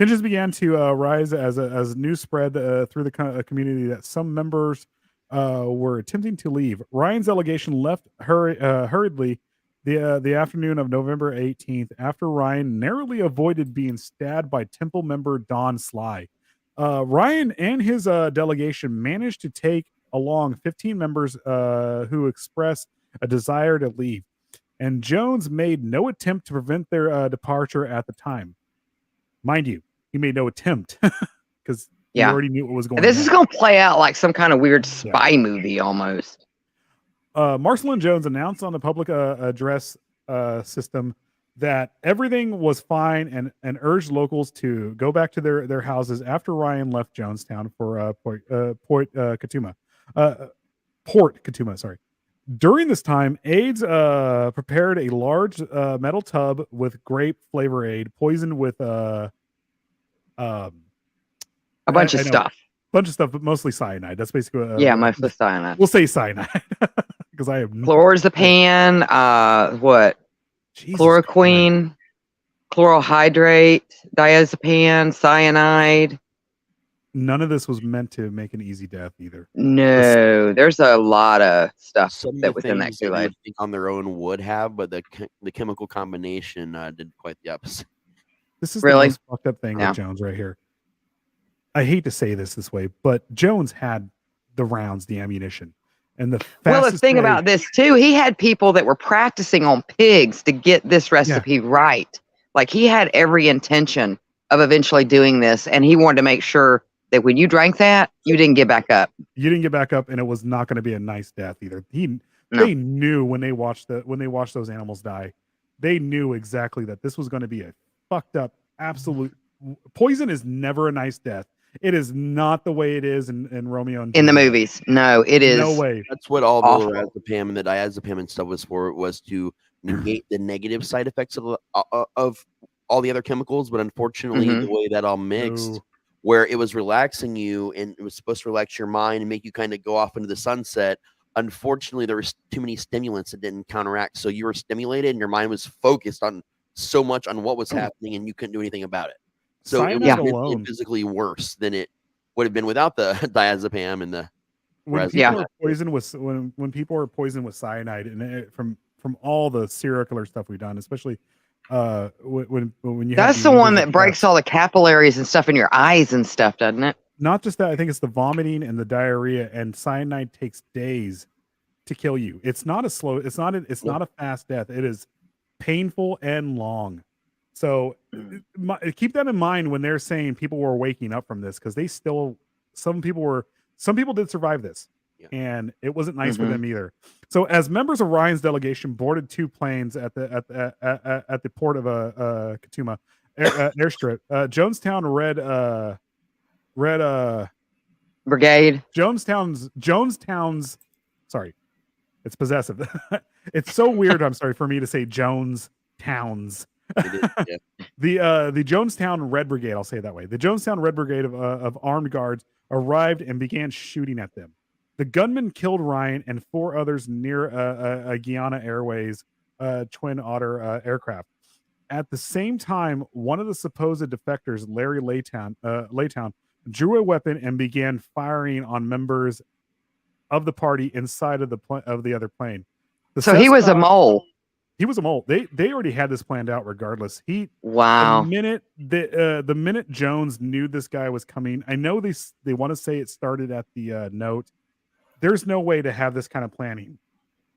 Tensions began to rise as news spread through the community that some members were attempting to leave. Ryan's delegation left hurriedly the afternoon of November 18th after Ryan narrowly avoided being stabbed by Temple member Don Sly. Ryan and his delegation managed to take along 15 members who expressed a desire to leave, and Jones made no attempt to prevent their departure at the time. Mind you, he made no attempt because he already knew what was going on. This is going to play out like some kind of weird spy movie almost. Marcelin Jones announced on the public address system that everything was fine and urged locals to go back to their houses after Ryan left Jonestown for Port Katuma. Sorry. During this time, aides prepared a large metal tub with grape flavor aid, poisoned with a bunch of stuff. Bunch of stuff, but mostly cyanide. That's basically mostly cyanide. We'll say cyanide because I have chlordiazepam. What? Jesus Chloroquine, chlorohydrate, diazepam, cyanide. None of this was meant to make an easy death either. No, there's a lot of stuff that was in that things that you Kool-Aid. would think on their own would have, but the chemical combination did quite the opposite. This is Really? the most fucked up thing with Jones right here. I hate to say this way, but Jones had the rounds, the ammunition, and the thing about this too, he had people that were practicing on pigs to get this recipe right. Like he had every intention of eventually doing this, and he wanted to make sure that when you drank that, you didn't get back up. You didn't get back up, and it was not going to be a nice death either. They knew when they watched those animals die, they knew exactly that this was going to be a fucked up, absolute poison is never a nice death. It is not the way it is in Romeo and Juliet. In the movies. No, it is. No way. That's what all the lorazepam and the diazepam and stuff was for, was to negate the negative side effects of all the other chemicals. But unfortunately, the way that all mixed, where it was relaxing you and it was supposed to relax your mind and make you kind of go off into the sunset, unfortunately, there was too many stimulants that didn't counteract. So you were stimulated and your mind was focused on so much on what was happening and you couldn't do anything about it. So it was mentally, physically worse than it would have been without the diazepam and the. When people are poisoned with when people are poisoned with cyanide, and from all the serial killer stuff we've done, especially when you. That's the one that breaks all the capillaries and stuff in your eyes and stuff, doesn't it? Not just that, I think it's the vomiting and the diarrhea, and cyanide takes days to kill you. It's not a slow. It's not a fast death. It is painful and long. So keep that in mind when they're saying people were waking up from this, because some people did survive this, and it wasn't nice for them either. So as members of Ryan's delegation boarded two planes at the port of Katuma airstrip, Jonestown Brigade. Jonestown's sorry, it's possessive. It's so weird. I'm sorry for me to say Jonestowns. The Jonestown Red Brigade, I'll say it that way. The Jonestown Red Brigade of armed guards arrived and began shooting at them. The gunmen killed Ryan and four others near Guyana Airways Twin Otter aircraft. At the same time, one of the supposed defectors, Larry Laytown, drew a weapon and began firing on members of the party inside of the other plane. So he was a mole. He was a mole. They already had this planned out regardless. The minute Jones knew this guy was coming, I know they want to say it started at the note. There's no way to have this kind of planning.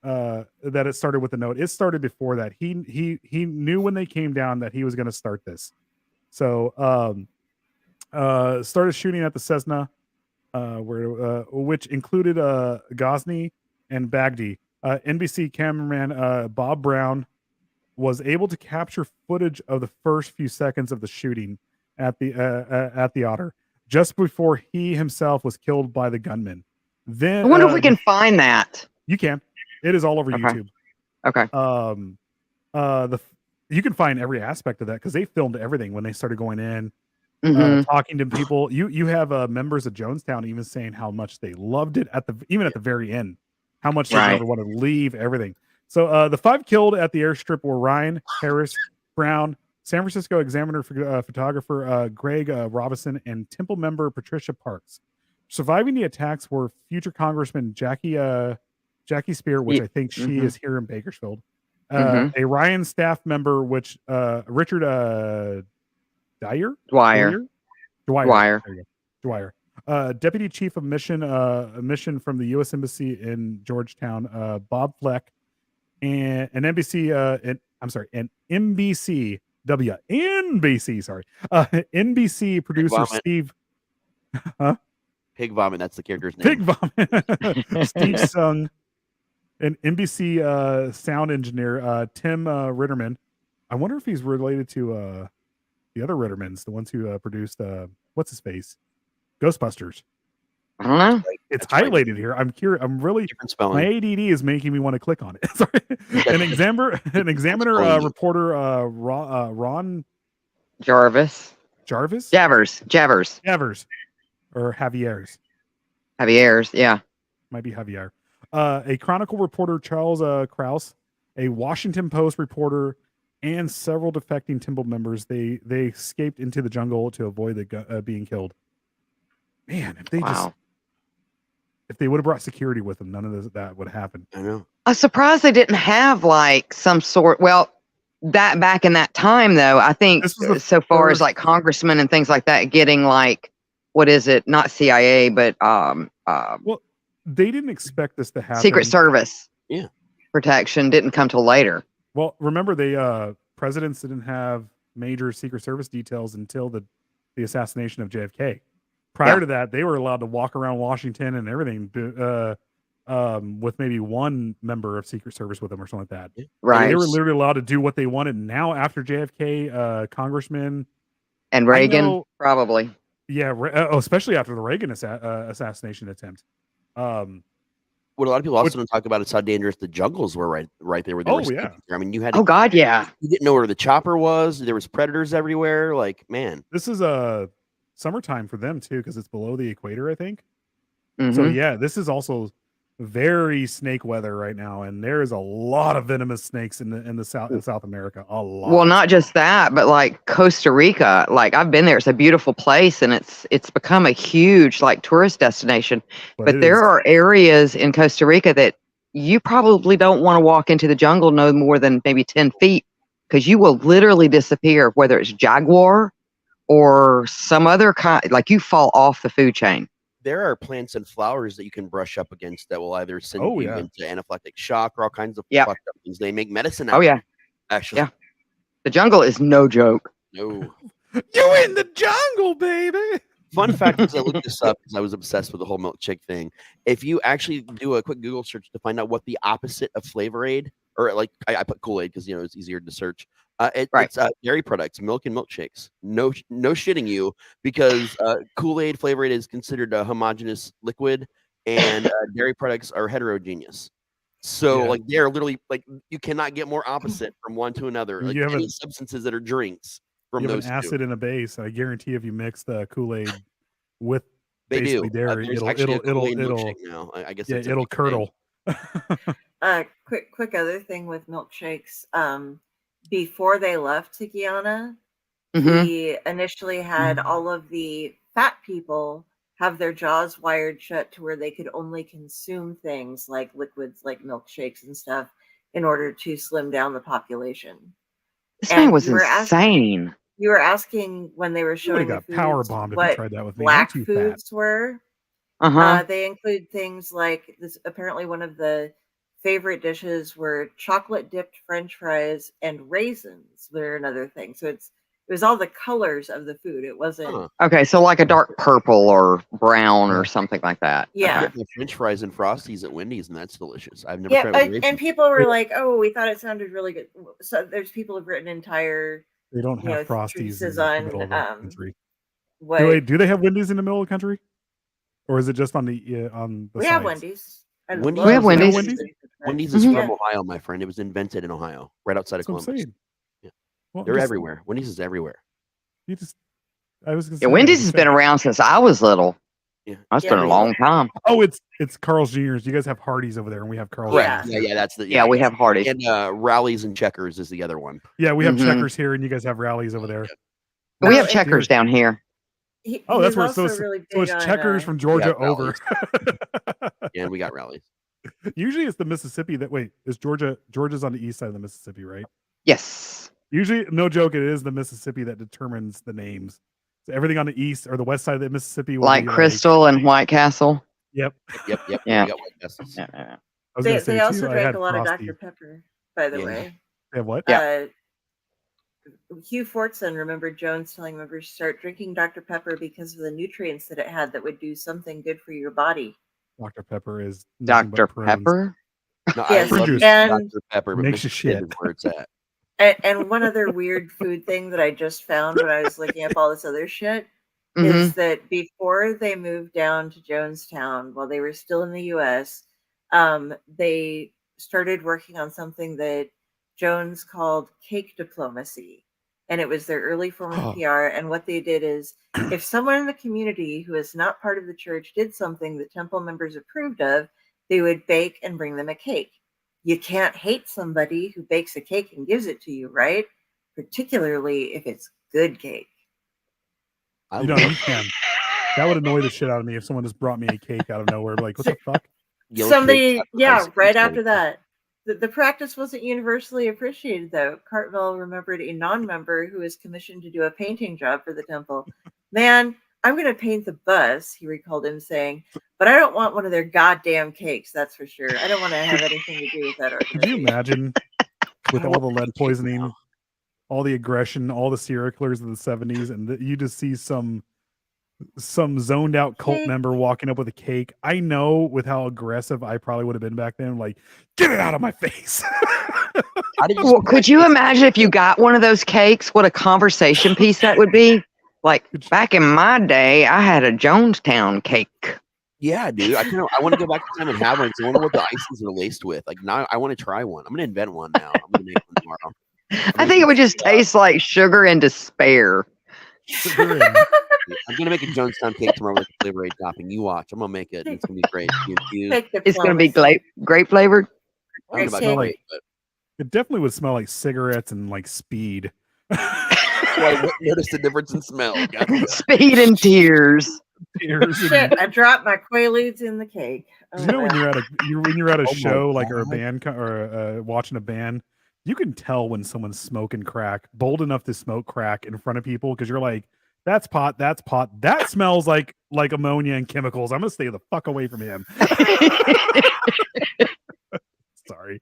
That it started with the note. It started before that. He knew when they came down that he was going to start this. So started shooting at the Cessna, which included Ghazni and Baghdadi. NBC cameraman Bob Brown was able to capture footage of the first few seconds of the shooting at the Otter, just before he himself was killed by the gunman. Then I wonder if we can find that. You can. It is all over YouTube. Okay. You can find every aspect of that because they filmed everything when they started going in, talking to people. You have members of Jonestown even saying how much they loved it at the very end. How much they never want to leave, everything. So the five killed at the airstrip were Ryan, Harris, Brown, San Francisco Examiner photographer Greg Robinson and Temple member Patricia Parks. Surviving the attacks were future Congressman Jackie Spear, which I think she is here in Bakersfield. A Ryan staff member, which Richard Dwyer. Deputy Chief of Mission from the U.S. Embassy in Georgetown, Bob Fleck, and an NBC producer Steve. Pig Vomit, that's the character's name. Pig Vomit. Steve Sung, an NBC sound engineer, Tim Ritterman. I wonder if he's related to the other Rittermans, the ones who produced what's his face, Ghostbusters. I don't know. It's highlighted here. I'm curious. I'm really different spelling. My ADD is making me want to click on it. Sorry. An examiner reporter Ron Javers, or Javier's. Yeah. Might be Javier. A Chronicle reporter, Charles Krause, a Washington Post reporter, and several defecting Temple members. They escaped into the jungle to avoid being killed. Man, if they would have brought security with them, none of that would happen. I know. I'm surprised they didn't have like some sort. Well, that back in that time, though, I think so far as like congressmen and things like that getting like, what is it? Not CIA, but well, they didn't expect this to happen. Secret Service. Yeah. Protection didn't come till later. Well, remember presidents didn't have major Secret Service details until the assassination of JFK. Prior to that, they were allowed to walk around Washington and everything with maybe one member of Secret Service with them or something like that. Right. They were literally allowed to do what they wanted. Now, after JFK, congressmen and Reagan, probably. Yeah, especially after the Reagan assassination attempt. What a lot of people also don't talk about is how dangerous the jungles were right there. Where they were yeah. I mean, you had. Oh God, yeah. You didn't know where the chopper was. There was predators everywhere. Like, man. This is summertime for them too, because it's below the equator, I think. Mm-hmm. So yeah, this is also very snake weather right now, and there is a lot of venomous snakes in South America. A lot. Well, not just that, but like Costa Rica. Like I've been there; it's a beautiful place, and it's become a huge like tourist destination. But there are areas in Costa Rica that you probably don't want to walk into the jungle no more than maybe 10 feet, because you will literally disappear, whether it's jaguar or some other kind. Like you fall off the food chain. There are plants and flowers that you can brush up against that will either send you into anaphylactic shock or all kinds of fucked up things. They make medicine out of it, actually. Yeah. The jungle is no joke. No. You in the jungle, baby. Fun fact is I looked this up because I was obsessed with the whole milkshake thing. If you actually do a quick Google search to find out what the opposite of Flavor Aid, or like I put Kool-Aid because it's easier to search. It's dairy products, milk and milkshakes. No shitting you, because Kool-Aid, Flavor Aid is considered a homogeneous liquid, and dairy products are heterogeneous. So like they're literally like you cannot get more opposite from one to another. Like any substances that are drinks from you have those an acid and a base. I guarantee if you mix the Kool-Aid with they basically do. dairy, it'll curdle. Quick other thing with milkshakes. Before they left to Guyana, we initially had all of the fat people have their jaws wired shut to where they could only consume things like liquids like milkshakes and stuff in order to slim down the population. This thing was insane. You were asking when they were showing the foods, what black foods were. They include things like this. Apparently, one of the favorite dishes were chocolate dipped French fries and raisins. They're another thing. So it was all the colors of the food. It wasn't okay. So like a dark purple or brown or something like that. Yeah. I get the French fries and Frosties at Wendy's, and that's delicious. I've never tried. And people were like, "Oh, we thought it sounded really good." So there's people who've written entire. They don't have Frosties in the middle of the country. Do they have Wendy's in the middle of the country, or is it just on the We have Wendy's. We have Wendy's. Wendy's is from Ohio, my friend. It was invented in Ohio, right outside of Columbus. Yeah. Well, they're everywhere. Wendy's is everywhere. Wendy's has been around since I was little. That's Yeah, been a we- long time. Oh, it's Carl's Jr.'s. You guys have Hardee's over there, and we have Carl's. Yeah. Jr.'s. Yeah, that's the Yeah, we have Hardee's. and rallies and checkers is the other one. Yeah, we have Mhm. Checkers here, and you guys have Rallies over there. We Oh, have and- checkers down here. Oh, that's he's where also so really so big it's on, Checkers from Georgia Yeah, over. And we got rallies. Usually it's the Mississippi that is Georgia's on the east side of the Mississippi, right? Yes. Usually, no joke, it is the Mississippi that determines the names. So everything on the east or the west side of the Mississippi will Like be Crystal and White Castle. Yep. Yep. Yeah. We got White Castles. Yeah. I was gonna say They also too, I drank had a lot Frosty. of Dr. Pepper, by the Yeah. way. They have what? Yeah. Hugh Fortson remembered Jones telling members to start drinking Dr. Pepper because of the nutrients that it had that would do something good for your body. Dr. Pepper is nothing but Dr. prunes. Pepper. No, Yes, I love juice. and- Dr. Pepper, but Makes you Mississippi shit. is where it's at. And one other weird food thing that I just found when I was looking up all this other shit Mhm. is that before they moved down to Jonestown, while they were still in the US, they started working on something that Jones called cake diplomacy. And it was their early form of Oh. PR. And what they did is if someone in the community who is not part of the church did something that temple members approved of, they would bake and bring them a cake. You can't hate somebody who bakes a cake and gives it to you, right? Particularly if it's good cake. I You know, love you can. That would annoy the shit out of me if someone just brought me a cake out of nowhere. Like, what the fuck? yellow Somebody, cake yeah, sacrifice right cake. after that. The practice wasn't universally appreciated, though. Cartwell remembered a non-member who was commissioned to do a painting job for the temple. Man, I'm going to paint the bus, he recalled him saying, but I don't want one of their goddamn cakes, that's for sure. I don't want to have anything to do with that Could you organization. imagine with I all the want lead cake poisoning, now. all the aggression, all the serial killers of the 70s, and you just see some zoned out cult Cake. member walking up with a cake. I know with how aggressive I probably would have been back then, like, get it out of my face. How did you Well, spell could that you cake? imagine if you got one of those cakes? What a conversation piece that would be. Like back in my day, I had a Jonestown cake. Yeah, dude. I want to go back in time and have one. 'Cause I wonder what the ices are laced with. Like now, I want to try one. I'm gonna invent one now. I'm gonna make one tomorrow. I think it would just taste like sugar and despair. Sugar and- I'm gonna make a Jonestown cake tomorrow with Flavor Aid topping. You watch. I'm gonna make it. It's gonna be great. Be infused. Cake It's going to be diplomacy. grape flavored. I don't know about Cake. great, but It definitely would smell like cigarettes and like speed. so I wouldn't notice the difference in smell. Gotcha. Speed and tears. Tears and- Shit, I dropped my Quaaludes in the cake. Oh, you know when well. you're at a Oh my show like or a God. band or watching a band, you can tell when someone's smoking crack, bold enough to smoke crack in front of people because you're like, that's pot, that smells like ammonia and chemicals. I'm gonna stay the fuck away from him. Sorry.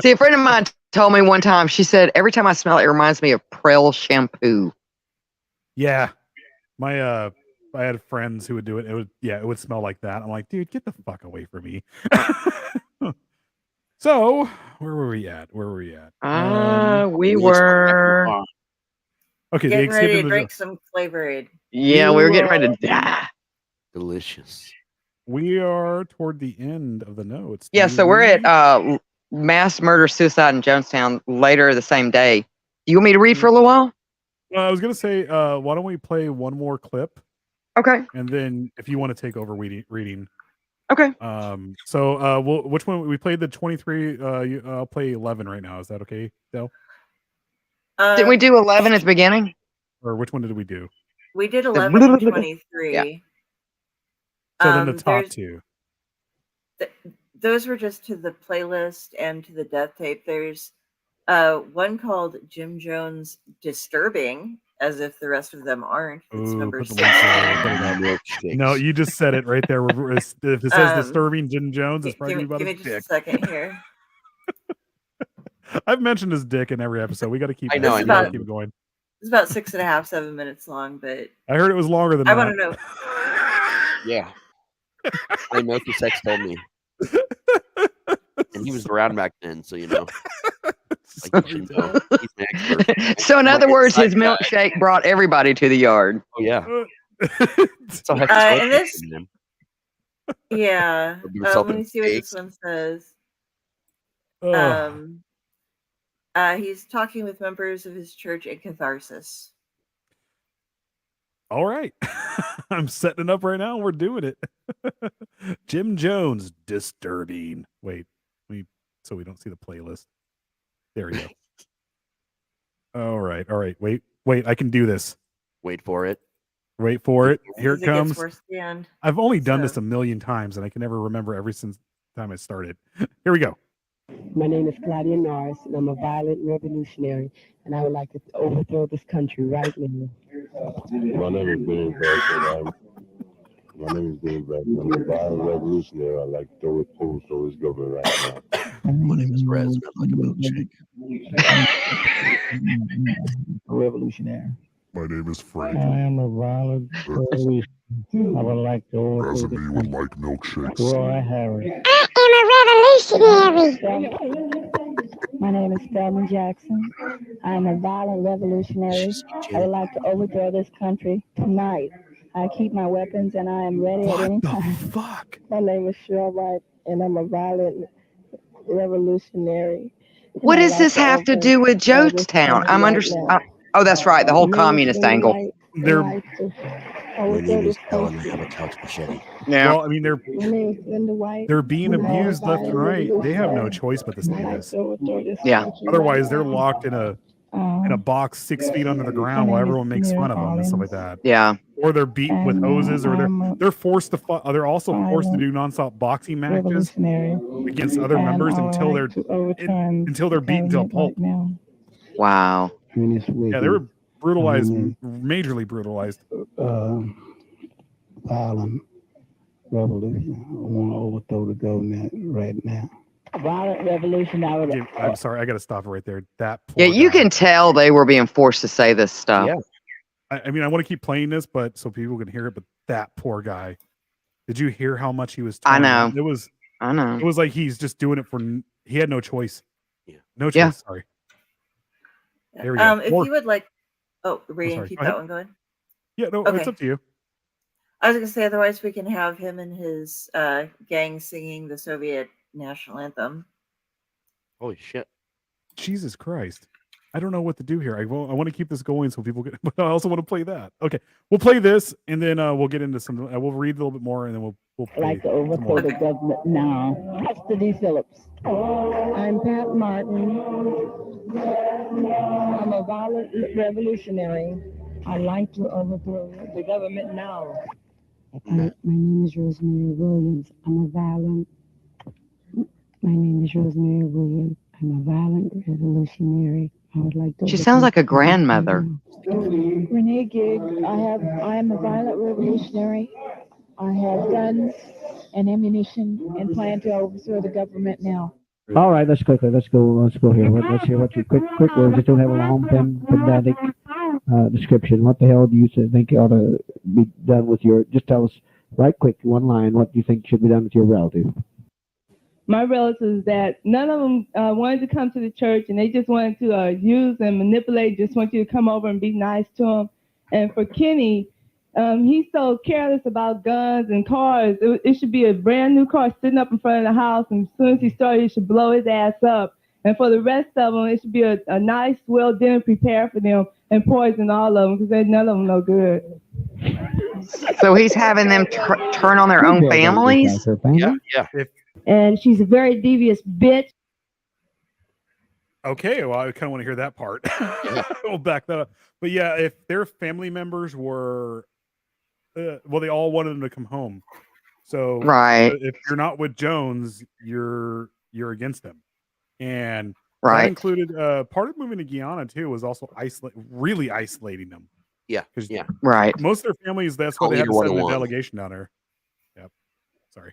See, a friend of mine told me one time, she said, every time I smell it, it reminds me of Prel shampoo. Yeah, my I had friends who would do it. It would smell like that. I'm like, dude, get the fuck away from me. So where were we at? We were. Okay, the Getting ready to Thanksgiving. drink some Flavor Aid. Yeah, we were getting ready to die. Delicious. We are toward the end of the notes. Yeah, Do so we're we- at mass murder suicide in Jonestown later the same day. You want me to read for a little while? I was gonna say, why don't we play one more clip, Okay. and then if you want to take over reading. Okay. So which one we played the 23? I'll play 11 right now. Is that okay, Del? Didn't we do 11 at the beginning? Or which one did we do? We did 11 and 23. Yeah. So then the top there's- two. Those were just to the playlist and to the death tape. There's one called Jim Jones Disturbing, as if the rest of them aren't. It's Ooh, number put the 6. link there, put it up. Milkshakes. No, you just said it right there. If it says disturbing Jim Jones, it's Give probably me, about give me his just a dick. second here. I've mentioned his dick in every episode. We got to keep. I know, we I gotta know. keep going. It's about 6.5, 7 minutes long, but I heard it was longer than I that. want to know. Yeah. I know the sex told me. And he was around back then, so you know. Like, you should know. He's an expert. So, in I'm other an words, his inside guy. milkshake brought everybody to the yard. Oh yeah. So and this- Yeah. Give yourself Let me a see what this steak. one says. Ugh. He's talking with members of his church in Catharsis. All right. I'm setting it up right now. We're doing it. Jim Jones, disturbing. Wait, so we don't see the playlist. There we go. All right. Wait. I can do this. Wait for it. Wait for it. Here it Because gets comes. worse at the end. I've only done this So- a million times, and I can never remember every since time I started. Here we go. My name is Claudia Norris, and I'm a violent revolutionary, and I would like to overthrow this country right now. My name is Billy Bradford. My name is Billy Bradford. I'm a violent revolutionary. I like to overthrow this government right now. My name is Red. Smells like a milkshake. A revolutionary. My name is Frank. I am a violent revolutionary. I would like to overthrow this would like milkshakes. Roy Harris. I am a revolutionary. My name is Spelman Jackson. I am a violent revolutionary. I would like to overthrow this country tonight. I keep my weapons and I am ready at any What the time. fuck? My name is Cheryl White, and I'm a violent revolutionary. What And I does like this to have to overthrow do with this Jonestown? country I'm right understand. now. Oh, that's right. The whole Me, communist Billy angle. White, They're- and I like to My overthrow name is this Alan. I country. have a couch machete. Yeah. Well, I mean, they're My name is Linda White. being and I am a abused left and violent right. They have no revolutionary. choice but to And say I like this. to overthrow this Yeah. country Otherwise, right they're now. locked in a box 6 feet under the ground My while name is everyone makes Samira fun of them and stuff like Collins. that. Yeah. Or they're beaten with And hoses, or I'm a they're forced to. They're also forced to violent do nonstop boxing matches revolutionary. against other And members I would until like to overturn until they're the beaten to a government pulp. right now. Wow. Yeah, they were brutalized, majorly brutalized. Violent revolution. I want to overthrow the government right now. Violent revolution. I would. I'm sorry, I got to stop it right there. That poor Yeah, you guy. can tell they were being forced to say this stuff. Yeah. I mean, I want to keep playing this, but so people can hear it. But that poor guy. Did you hear how much he was? I torn know. down? It was I know. like he's just doing it for. He had no choice. Yeah. No choice. Yeah. Sorry. There we go. If More- you would like, Ryan, sorry. keep Go that ahead. one going. Yeah, no, Okay. it's up to you. I was going to say, otherwise, we can have him and his gang singing the Soviet national anthem. Holy shit. Jesus Christ. I don't know what to do here. I want to keep this going so people get, but I also want to play that. Okay. We'll play this and then we'll get into some, we'll read a little bit more and then we'll I like play to some overthrow more. the government now. Pastor D. Phillips. I'm Pat Martin. I'm a violent revolutionary. I like to overthrow the government now. My name is Rosemary Williams. My name is Rosemary Williams. I'm a violent revolutionary. I would like to. She sounds like a overthrow the government grandmother. now. Renee Gigg. I am a violent revolutionary. I have guns and ammunition and plan to overthrow the government now. All right, let's go here. Let's hear what your quick words. Just don't have a long, pedantic description. What the hell do you think ought to be done with your? Just tell us right quick, one line. What do you think should be done with your relative? My relatives that none of them wanted to come to the church, and they just wanted to use and manipulate. Just want you to come over and be nice to them. And for Kenny, he's so careless about guns and cars. It should be a brand new car sitting up in front of the house, and as soon as he started, he should blow his ass up. And for the rest of them, it should be a nice, well dinner prepared for them and poison all of them because none of them no good. So he's having them turn on their own families? Yeah. And she's a very devious bitch. Okay, well, I kind of want to hear that part. We'll back that up. But yeah, if their family members were, well, they all wanted them to come home. So Right. if you're not with Jones, you're against them, and Right. that included part of moving to Guyana too was also really isolating them. Yeah. 'Cause Yeah. Right. most of their families, that's why Call they had to leader send a 101. delegation down there. Yep. Sorry.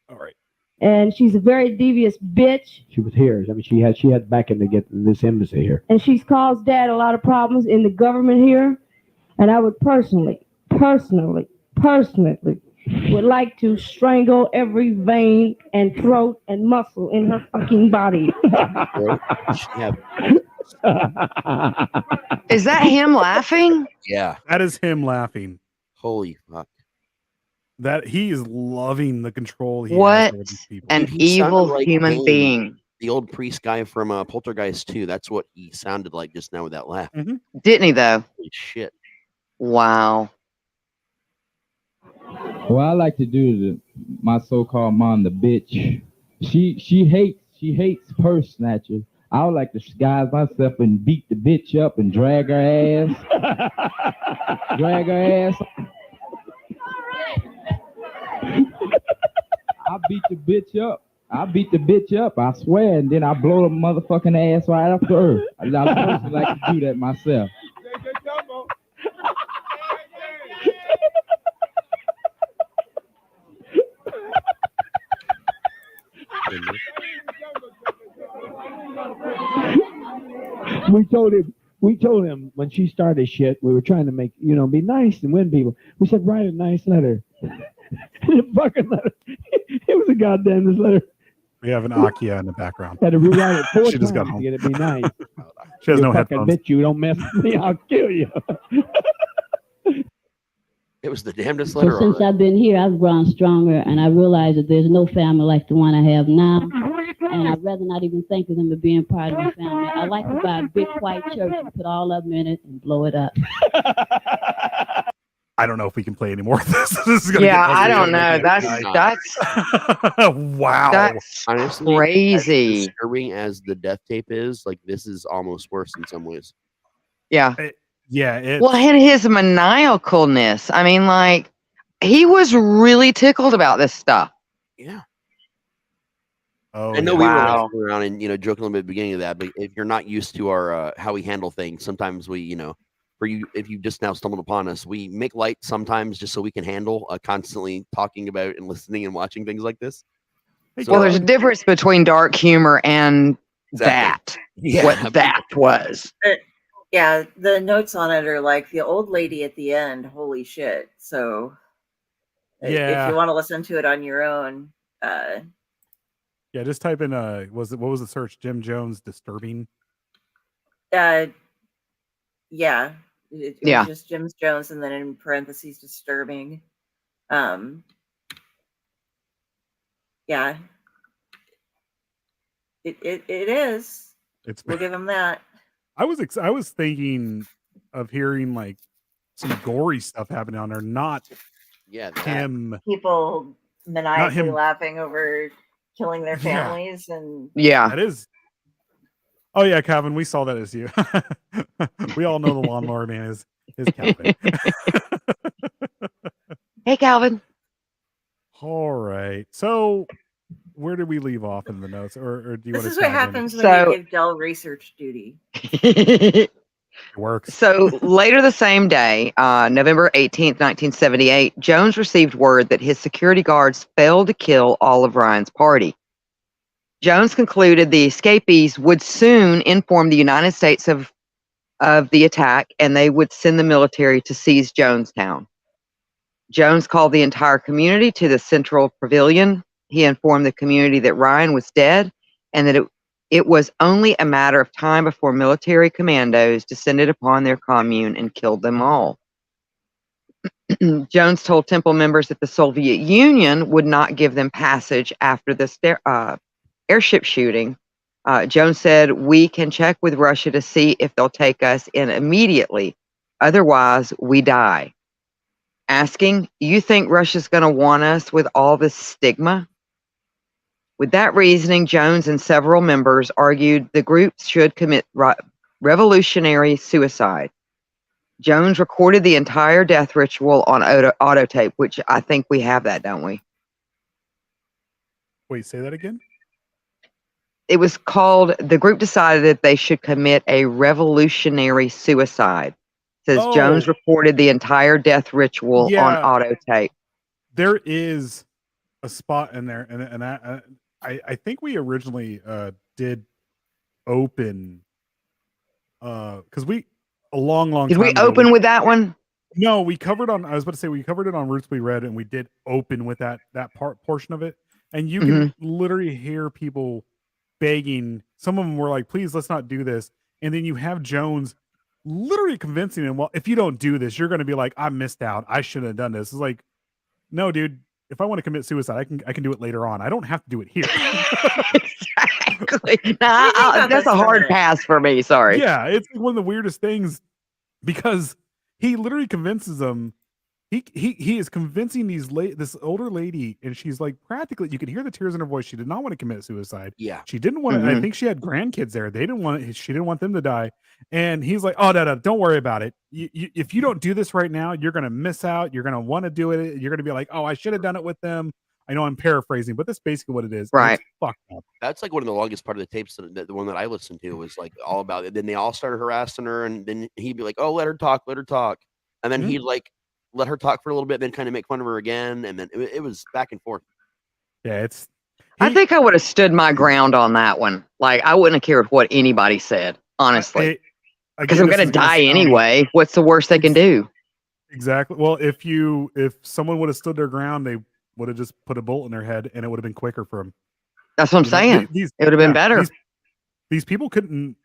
All right. And she's a very devious bitch. She was here. I mean, she had backing to get this embassy here. And she's caused Dad a lot of problems in the government here. And I would personally would like to strangle every vein and throat and muscle in her fucking body. Yeah. Is that him laughing? Yeah. That is him laughing. Holy fuck. That he is loving the control he has What over these people. an Dude, he sounded evil like human Bane, being. The old priest guy from Poltergeist 2. That's what he sounded like just now with that laugh. Didn't he, though? Holy shit. Wow. Well, I like to do my so-called mom, the bitch. She hates purse snatchers. I would like to disguise myself and beat the bitch up and drag her ass. Drag her ass. I beat the bitch up. I swear, and then I blow the motherfucking ass right up to her. I personally like to do that myself. We told him when she started shit, we were trying to make, be nice and win people. We said, write a nice letter. The fucking letter. It was a goddamn letter. We have an Akia in the background. Had to rewrite it 4 She times just got to home. get it to be nice. She has You no fucking headphones. bitch, you don't mess with me, I'll kill you. It was the damnedest So letter. since I've been here, I've grown stronger, and I realize that there's no family like the one I have now. And I'd rather not even think of them as being part of my family. I like to buy a big white church and put all of them in it and blow it up. I don't know if we can play any more of this. This is gonna Yeah, get I ugly. don't know. That's Wow. That's Honestly, crazy. as disturbing as the death tape is, like this is almost worse in some ways. Yeah. Yeah. Well, and his maniacalness. I mean, like, he was really tickled about this stuff. Yeah. Oh, I know yeah. we Wow. were around and joking a little bit at the beginning of that, but if you're not used to our how we handle things, sometimes we, for you, if you just now stumbled upon us, we make light sometimes just so we can handle constantly talking about and listening and watching things like this. Well, there's a difference between dark humor and Exactly. that. Yeah. What that was. Yeah, the notes on it are like the old lady at the end. Holy shit! So, if Yeah. you want to listen to it on your own, Yeah, just type in what was the search? Jim Jones disturbing. yeah, it Yeah. was just Jim Jones, and then in parentheses, disturbing. Yeah, it is. We'll give him that. I was thinking of hearing like some gory stuff happening on there, not him. People maniacally him. laughing over killing their Yeah. families and That is. Oh yeah, Calvin, we saw that as you. We all know the lawnmower man is Calvin. Hey, Calvin. All right. So where did we leave off in the notes? Or do you this want is to what tag in? happens when you give Dell research duty. It works. So later the same day, November 18th, 1978, Jones received word that his security guards failed to kill all of Ryan's party. Jones concluded the escapees would soon inform the United States of the attack, and they would send the military to seize Jonestown. Jones called the entire community to the central pavilion. He informed the community that Ryan was dead and that it was only a matter of time before military commandos descended upon their commune and killed them all. Jones told temple members that the Soviet Union would not give them passage after the airship shooting. Jones said, "We can check with Russia to see if they'll take us in immediately. Otherwise, we die." Asking, "You think Russia's going to want us with all this stigma?" With that reasoning, Jones and several members argued the group should commit revolutionary suicide. Jones recorded the entire death ritual on auto tape, which I think we have that, don't we? Wait, say that again? It was called, the group decided that they should commit a revolutionary suicide. It says Jones recorded the entire death ritual on auto tape. There is a spot in there, and I think we originally did open because we a long Did time we ago, open with that one? No, we covered on. I was about to say we covered it on Roots We Read, and we did open with that portion of it, and you can literally hear people begging. Some of them were like, "Please, let's not do this," and then you have Jones literally convincing him, "Well, if you don't do this, you're going to be like, I missed out. I shouldn't have done this." It's like, no, dude. If I want to commit suicide, I can do it later on. I don't have to do it here. Exactly. That's a hard pass for me. Sorry. Yeah, it's one of the weirdest things because he literally convinces them he is convincing this older lady, and she's like practically, you can hear the tears in her voice. She did not want to commit suicide. Yeah. She didn't want to. I think she had grandkids there. They didn't want. She didn't want them to die. And he's like, "Oh no, don't worry about it. If you don't do this right now, you're gonna miss out. You're gonna want to do it. You're gonna be like, oh, I should have done it with them." I know I'm paraphrasing, but that's basically what it is. Right. It's fucked up. That's like one of the longest part of the tapes. The one that I listened to was like all about it. Then they all started harassing her, and then he'd be like, "Oh, let her talk, and then he'd like let her talk for a little bit, then kind of make fun of her again, and then it was back and forth. Yeah, I think I would have stood my ground on that one. Like, I wouldn't have cared what anybody said, honestly, because I'm going to die anyway. What's the worst they can do? Exactly. Well, if someone would have stood their ground, they would have just put a bolt in their head, and it would have been quicker for them. That's what I'm saying. It would have been better. These people couldn't.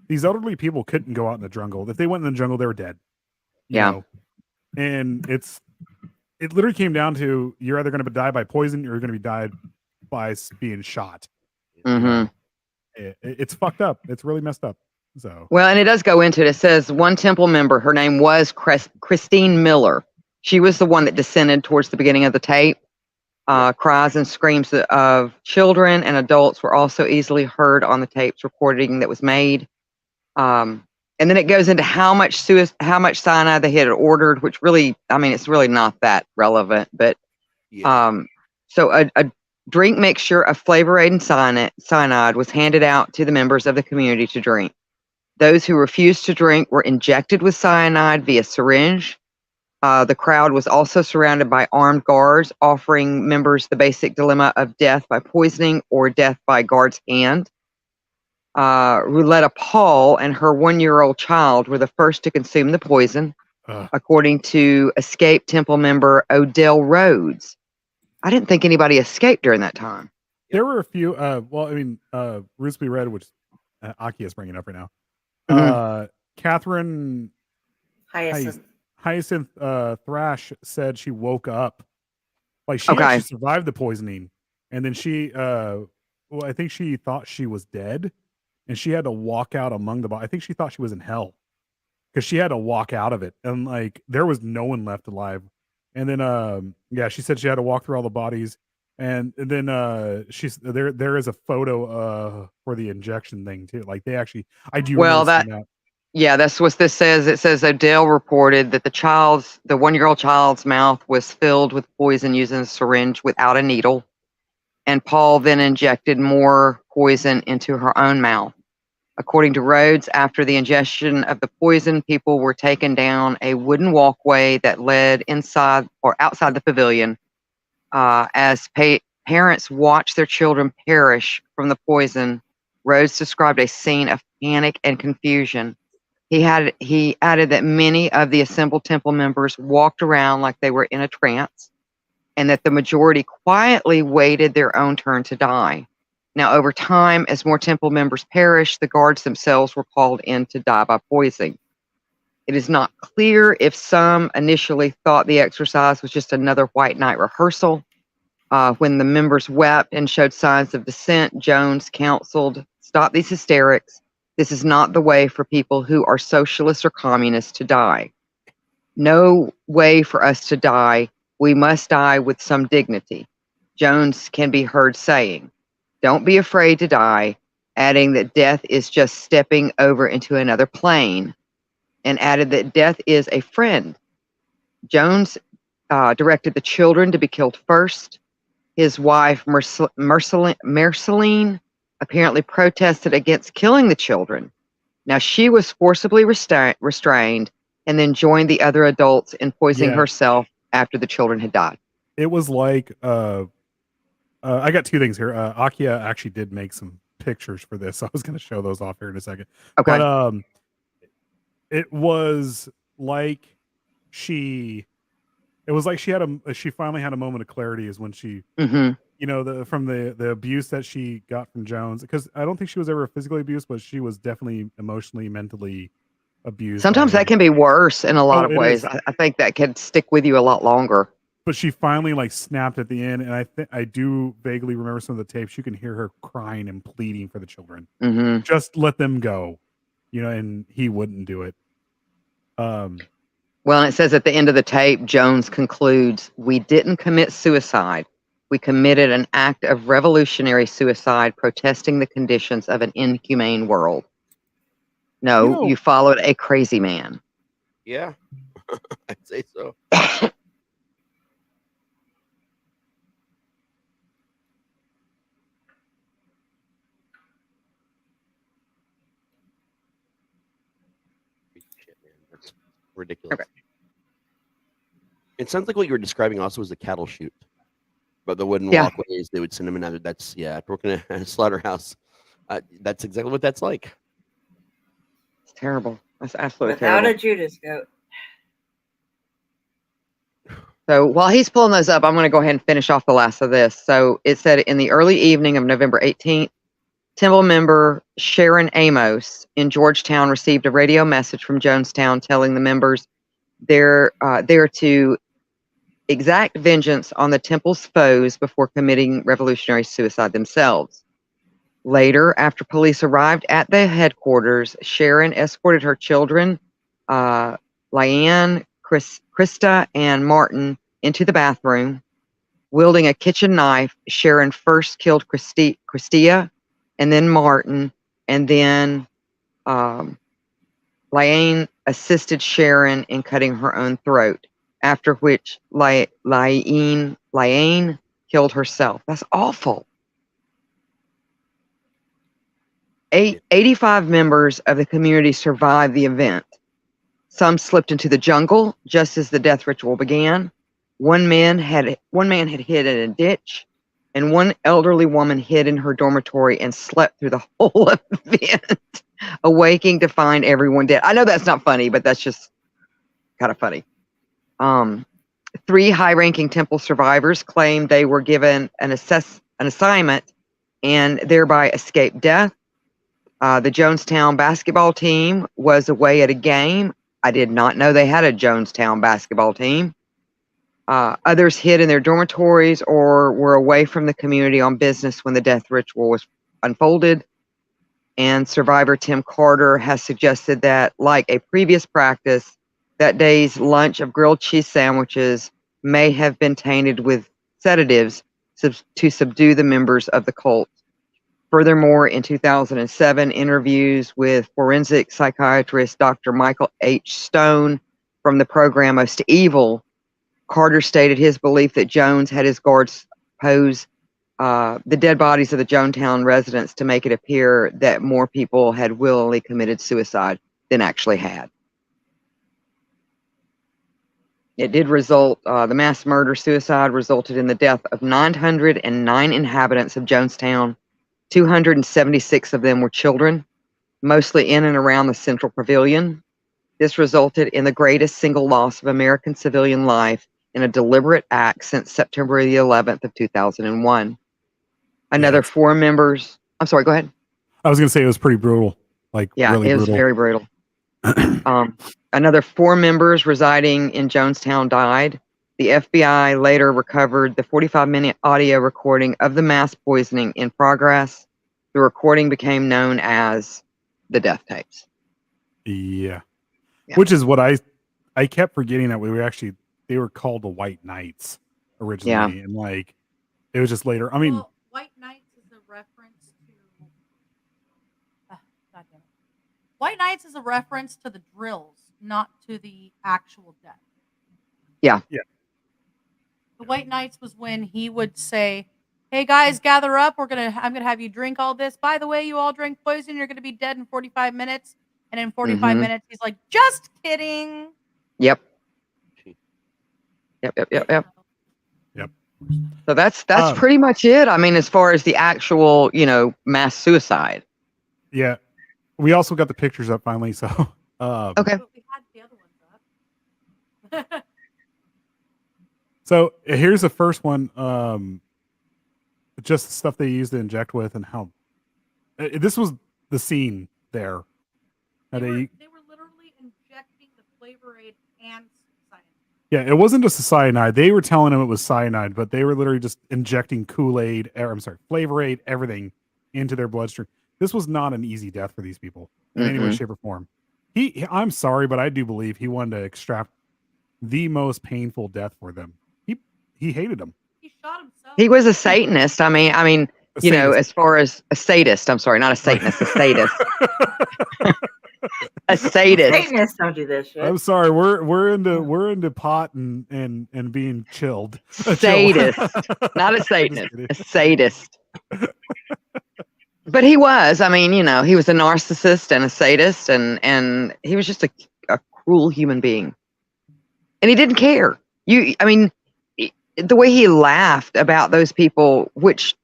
These elderly people couldn't go out in the jungle. If they went in the jungle, they were dead. You know? And it literally came down to, you're either going to die by poison or you're going to be died by being shot. Mm-hmm. It's fucked up. It's really messed up. So well, and it does go into it. It says one temple member, her name was Christine Miller. She was the one that descended towards the beginning of the tape. Cries and screams of children and adults were also easily heard on the tapes recording that was made. And then it goes into how much cyanide they had ordered, which really, I mean, it's really not that relevant. But so a drink mixture of flavor aid and cyanide was handed out to the members of the community to drink. Those who refused to drink were injected with cyanide via syringe. The crowd was also surrounded by armed guards, offering members the basic dilemma of death by poisoning or death by guard's hand. Rouletta Paul and her 1-year-old child were the first to consume the poison, according to escaped temple member Odell Rhodes. I didn't think anybody escaped during that time. There were a few. Well, I mean, Rootsby Red, which Aki is bringing up right now. Catherine Hyacinth Thrash said she woke up, like she actually survived the poisoning, and then she, well, I think she thought she was dead, and she had to walk out among the bodies. I think she thought she was in hell because she had to walk out of it, and like there was no one left alive. And then, yeah, she said she had to walk through all the bodies, and then she's there is a photo for the injection thing too. Like they actually, I do. Well, that. Yeah, that's what this says. It says Odell reported that the 1-year-old child's mouth was filled with poison using a syringe without a needle. And Paul then injected more poison into her own mouth. According to Rhodes, after the ingestion of the poison, people were taken down a wooden walkway that led inside or outside the pavilion. As parents watched their children perish from the poison, Rhodes described a scene of panic and confusion. He added that many of the assembled temple members walked around like they were in a trance, and that the majority quietly waited their own turn to die. Now, over time, as more temple members perished, the guards themselves were called in to die by poisoning. It is not clear if some initially thought the exercise was just another white night rehearsal. When the members wept and showed signs of dissent, Jones counseled, "Stop these hysterics. This is not the way for people who are socialists or communists to die. No way for us to die. We must die with some dignity." Jones can be heard saying, "Don't be afraid to die," adding that death is just stepping over into another plane, and added that death is a friend. Jones directed the children to be killed first. His wife, Marceline, apparently protested against killing the children. Now, she was forcibly restrained and then joined the other adults in poisoning herself after the children had died. It was like, I got two things here. Akia actually did make some pictures for this. So I was going to show those off here in a second. Okay. But it was like she finally had a moment of clarity is when she, you know, from the abuse that she got from Jones, because I don't think she was ever physically abused, but she was definitely emotionally, mentally abused. Sometimes that can be worse in a lot of ways. I think that could stick with you a lot longer. But she finally like snapped at the end, and I do vaguely remember some of the tapes. You can hear her crying and pleading for the children. Just let them go, you know, and he wouldn't do it. Well, it says at the end of the tape, Jones concludes, "We didn't commit suicide. We committed an act of revolutionary suicide, protesting the conditions of an inhumane world. No, you followed a crazy man." Yeah, I'd say so. Shit, man, that's ridiculous. Okay. It sounds like what you were describing also was a cattle chute, but the wooden Yeah. walkways they would send them in. That's working at a slaughterhouse. That's exactly what that's like. It's terrible. That's absolutely Without terrible. a Judas goat. So while he's pulling those up, I'm going to go ahead and finish off the last of this. So it said in the early evening of November 18th, Temple member Sharon Amos in Georgetown received a radio message from Jonestown telling the members they're to exact vengeance on the Temple's foes before committing revolutionary suicide themselves. Later, after police arrived at the headquarters, Sharon escorted her children, Lyanne, Krista, and Martin, into the bathroom. Wielding a kitchen knife, Sharon first killed Christia, and then Martin, and then Lyanne assisted Sharon in cutting her own throat, after which Lyanne killed herself. That's awful. 85 members of the community survived the event. Some slipped into the jungle just as the death ritual began. One man had hid in a ditch, and one elderly woman hid in her dormitory and slept through the whole event, awaking to find everyone dead. I know that's not funny, but that's just kind of funny. 3 high-ranking Temple survivors claimed they were given an assignment and thereby escaped death. The Jonestown basketball team was away at a game. I did not know they had a Jonestown basketball team. Others hid in their dormitories or were away from the community on business when the death ritual was unfolded. And survivor Tim Carter has suggested that, like a previous practice, that day's lunch of grilled cheese sandwiches may have been tainted with sedatives to subdue the members of the cult. Furthermore, in 2007, interviews with forensic psychiatrist Dr. Michael H. Stone from the program Most Evil, Carter stated his belief that Jones had his guards pose the dead bodies of the Jonestown residents to make it appear that more people had willingly committed suicide than actually had. It did result, the mass murder-suicide resulted in the death of 909 inhabitants of Jonestown. 276 of them were children, mostly in and around the Central Pavilion. This resulted in the greatest single loss of American civilian life in a deliberate act since September the 11th of 2001. Another 4 members. I'm sorry, go ahead. I was going to say it was pretty brutal. Like, yeah, really it was brutal. very brutal. Another 4 members residing in Jonestown died. The FBI later recovered the 45-minute audio recording of the mass poisoning in progress. The recording became known as the death tapes. Yeah. Which is what I kept forgetting that they were called the White Knights originally. And like, it was just later. I mean, well, White Knights is a reference to White Knights is a reference to the drills, not to the actual death. Yeah. Yeah. The White Knights was when he would say, "Hey guys, gather up. I'm gonna have you drink all this. By the way, you all drink poison. You're gonna be dead in 45 minutes." And in 45 minutes, he's like, "Just kidding." Yep. So that's pretty much it. I mean, as far as the actual, mass suicide. Yeah. We also got the pictures up finally. So, okay. But we had the other ones up. So here's the first one. Just the stuff they used to inject with and how this was the scene there. They were literally injecting the flavor aid and cyanide. Yeah, it wasn't just a cyanide. They were telling him it was cyanide, but they were literally just injecting Kool-Aid, flavor aid, everything into their bloodstream. This was not an easy death for these people in any way, shape, or form. I'm sorry, but I do believe he wanted to the most painful death for them. He hated them. He shot himself. He was a Satanist. I mean, A you know, sadist. as far as a sadist. I'm sorry, not a Satanist, a sadist. A sadist. Satanists don't do this shit. I'm sorry. We're into pot and being chilled. Sadist, not a Satanist, a sadist. But he was. I mean, you know, he was a narcissist and a sadist, and he was just a cruel human being, and he didn't care. I mean, the way he laughed about those people, which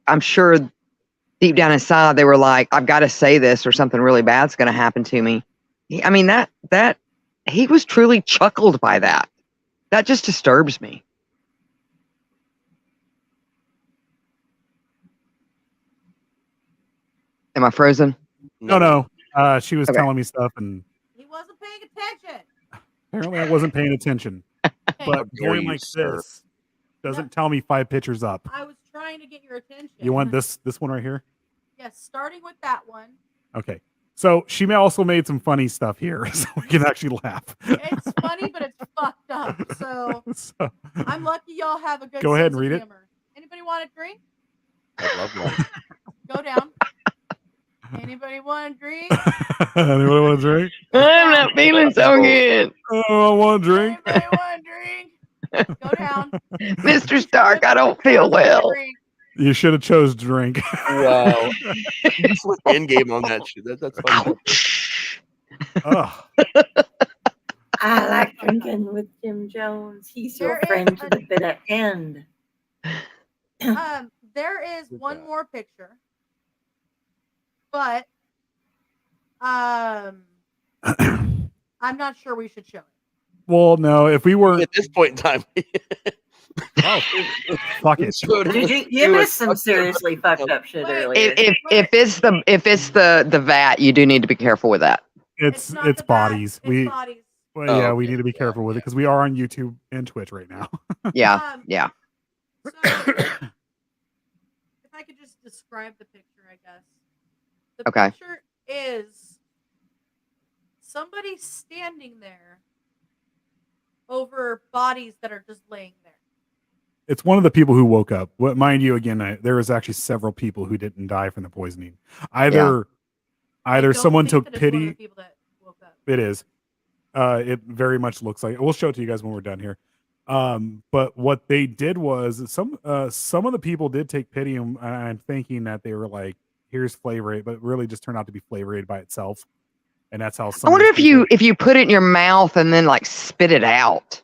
I'm sure deep down inside they were like, "I've got to say this, or something really bad's going to happen to me." I mean, that he was truly chuckled by that. That just disturbs me. Am I frozen? No. She was telling me stuff, and He wasn't paying attention. apparently I wasn't paying attention. But going like sir. this doesn't tell me 5 pictures up. I was trying to get your attention. You want this one right here? Yes, starting with that one. Okay. So she also made some funny stuff here, so we can actually laugh. It's funny, but it's fucked up. So I'm lucky y'all have a good. Go ahead and sense of read it. humor. Anybody want a drink? I love one. Go down. Anybody want a drink? Anybody want a drink? I'm not feeling so good. Oh, I want a drink. Anybody want a drink? Go down. Mr. Stark, I don't feel well. You should have chose drink. Wow. Just with end game on that shit. That's funny. Oh. I like drinking with Jim Jones. He's your friend to the bitter end. There is one more picture, but I'm not sure we should show it. Well, no, if we were at this point in time. Oh, fuck it. You missed some seriously fucked up shit earlier. If it's the vat, you do need to be careful with that. It's bodies. Well, we need to be careful with it because we are on YouTube and Twitch right now. Yeah. So, if I could just describe the picture, I guess. The Okay. picture is somebody standing there over bodies that are just laying there. It's one of the people who woke up. What, mind you, again, there was actually several people who didn't die from the poisoning. Either someone took pity. It is. It very much looks like. We'll show it to you guys when we're done here. But what they did was some of the people did take pity, and I'm thinking that they were like, "Here's Flavor Aid," but really just turned out to be Flavor Aid by itself, and that's how. I wonder if you put it in your mouth and then like spit it out.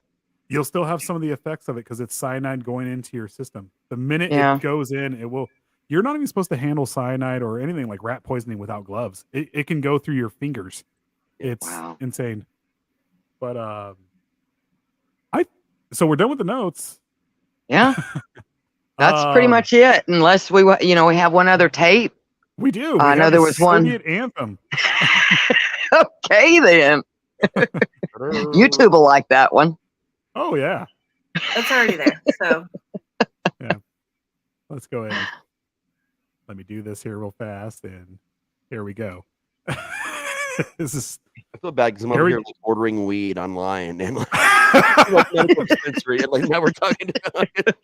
You'll still have some of the effects of it because it's cyanide going into your system. The minute it goes in, it will. You're not even supposed to handle cyanide or anything like rat poisoning without gloves. It can go through your fingers. It's insane. But so we're done with the notes. Yeah, that's pretty much it. Unless we have one other tape. We do. I know there was Soviet one anthem. Okay, then. YouTube will like that one. Oh yeah, it's already there. So yeah, let's go ahead. Let me do this here real fast, and here we go. This is. I feel bad because I'm over here like, ordering weed online and like medical dispensary, and like now we're talking about it.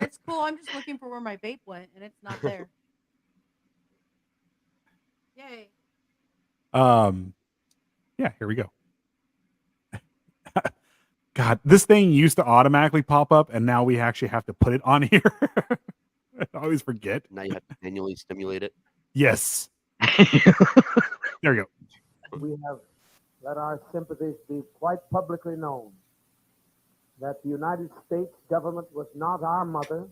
It's cool. I'm just looking for where my vape went, and it's not there. Yay. Yeah, here we go. God, this thing used to automatically pop up, and now we actually have to put it on here. I always forget. Now you have to manually stimulate it. Yes. There we go. We have let our sympathies be quite publicly known that the United States government was not our mother,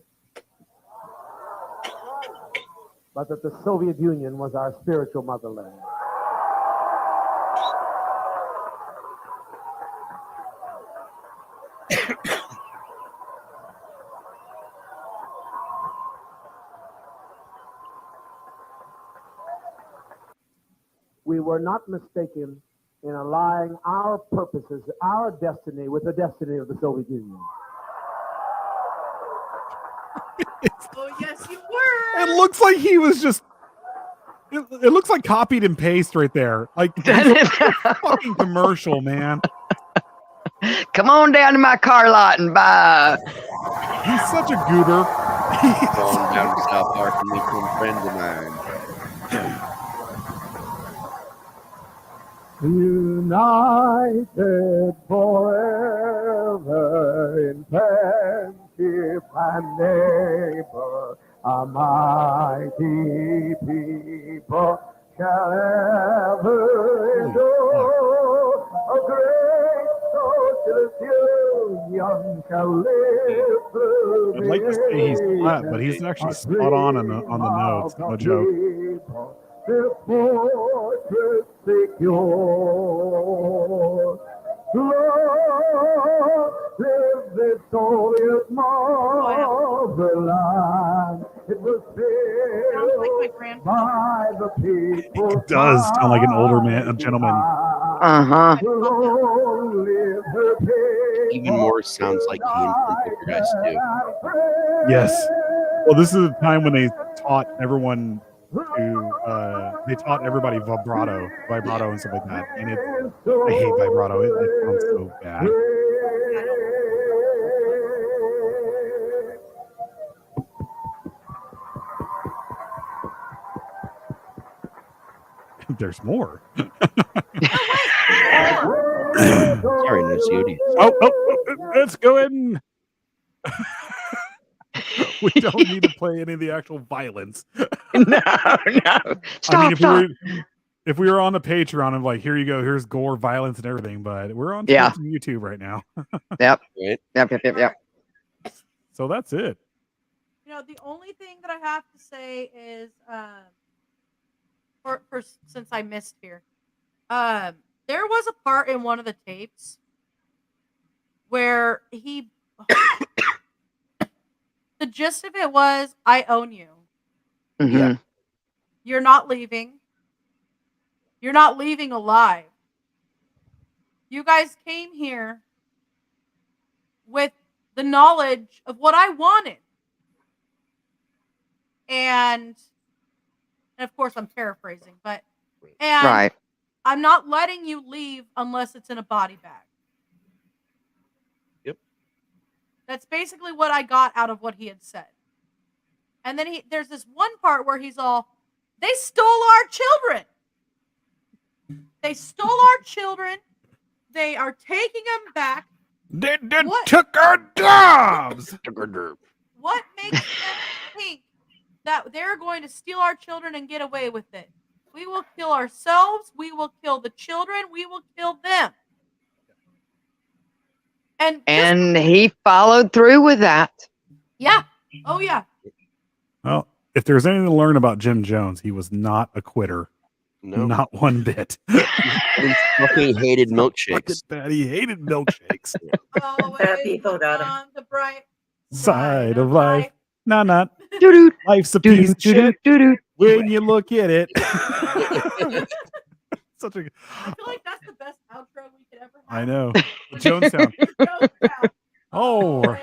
but that the Soviet Union was our spiritual motherland. We were not mistaken in aligning our purposes, our destiny, with the destiny of the Soviet Union. Oh, yes, you were. It looks like he was just. It looks like copied and paste right there. Like fucking commercial, man. Come on down to my car lot and buy. He's such a goober. Going down to South Park and meet some friends of mine. United forever in friendship and neighbor, a mighty people shall ever endure. A great socialist union shall live through I'd like to say he's flat, but he's actually spot on the notes. No joke. The fortress secure. Lord, live this glorious motherland. It was built by the people. It does sound like an older man, a gentleman. Uh-huh. Even more sounds like he and you guys do. Yes. Well, this is the time when they taught everyone they taught everybody vibrato and stuff like that. And I hate vibrato. It sounds so bad. There's more. Sorry, no COD. Oh, let's go ahead and we don't need to play any of the actual violence. No. Stop, if we were on the Patreon, I'm like, here you go, here's gore, violence, and everything. But we're on Twitch and YouTube right now. Yep. Right. Yep. So that's it. You know, the only thing that I have to say is, for since I missed here, there was a part in one of the tapes where he. The gist of it was, I own you. Mm-hmm. Yeah. You're not leaving. You're not leaving alive. You guys came here with the knowledge of what I wanted. And of course I'm paraphrasing, but Right. I'm not letting you leave unless it's in a body bag. That's basically what I got out of what he had said. And then there's this one part where he's all, they stole our children. They stole our children. They are taking them back. They took our jobs. What makes them think that they're going to steal our children and get away with it? We will kill ourselves. We will kill the children. We will kill them. And he followed through with that. Yeah. Oh, yeah. Well, if there's anything to learn about Jim Jones, he was not a quitter. No. Not one bit. He fucking hated milkshakes. Bad. He hated milkshakes. People got him. The bright Side of life. Not. Life's a Doo-doo, piece of shit doo-doo. when you look at it. Such a. I feel like that's the best outro we could ever have. I know. Jonestown. Oh.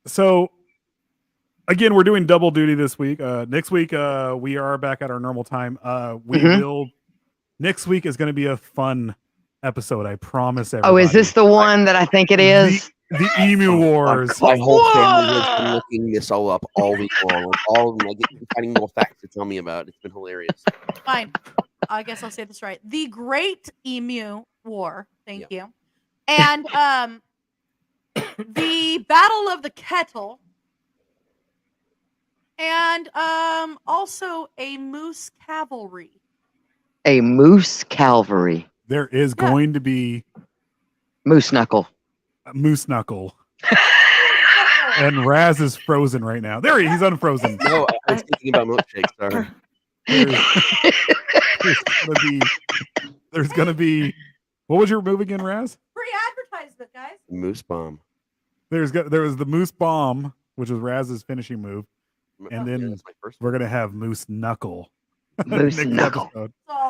So, again, we're doing double duty this week. Next week, we are back at our normal time. We will. Next week is going to be a fun episode. I promise everybody. Oh, is this the one that I think it is? The Emu Wars. My whole family has been looking this all up all week long. All of them, like, finding little facts to tell me about. It's been hilarious. Fine. I guess I'll say this right. The Great Emu War. Thank you. And the Battle of the Kettle. And also a Moose Cavalry. A Moose Cavalry. There is going to be Moose Knuckle. Moose Knuckle. And Raz is frozen right now. He's unfrozen. No, I was thinking about milkshakes. Sorry. There's gonna be. What was your move again, Raz? Free advertisement, guys. Moose Bomb. There was the Moose Bomb, which was Raz's finishing move, and then we're gonna have Moose Knuckle. Moose Knuckle.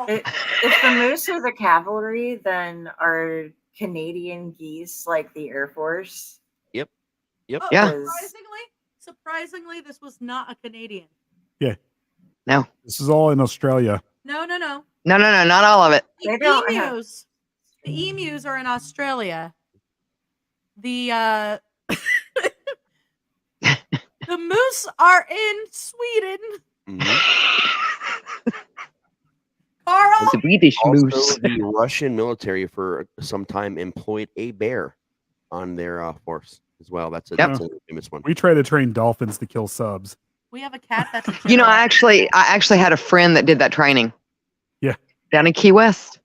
If the moose are the cavalry, then are Canadian geese like the Air Force? Yep. Oh, Yeah. Surprisingly, this was not a Canadian. Yeah. No. This is all in Australia. No. No, not all of it. The emus The emus are in Australia. The the moose are in Sweden. Carl. Swedish Also, moose. the Russian military for some time employed a bear on their force as well. That's a famous one. We try to train dolphins to kill subs. We have a cat that's a You know, general. I actually had a friend that did that training. Yeah. Down in Key West.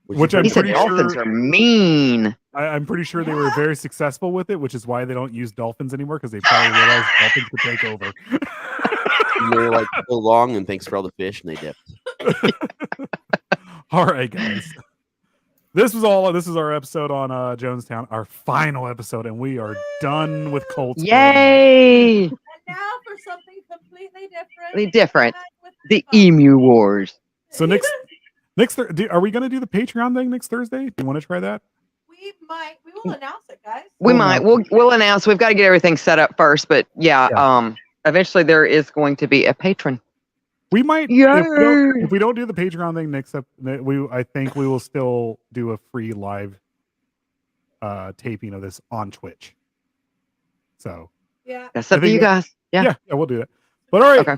Which he I'm said pretty dolphins sure are mean. I'm pretty sure they were very successful with it, which is why they don't use dolphins anymore because they probably realized dolphins could take over. And they're like so long, and thanks for all the fish, and they dipped. All right, guys. This is our episode on Jonestown, our final episode, and we are done with Colts. Yay! And now for something completely Different. The Emu Wars. So next are we going to do the Patreon thing next Thursday? Do you want to try that? We will announce it, guys. We'll announce. We've got to get everything set up first, but yeah. Eventually there is going to be a patron. We might, if we don't do the Patreon thing next up, I think we will still do a free live taping of this on Twitch. So yeah, that's up to you guys. Yeah, we'll do that. But all right, okay.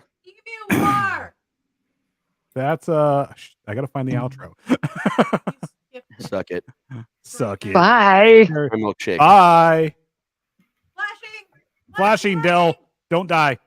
That's I gotta find the outro. Suck it. Suck it. Bye. My milkshake. Bye. Flashing, Dell. Don't die.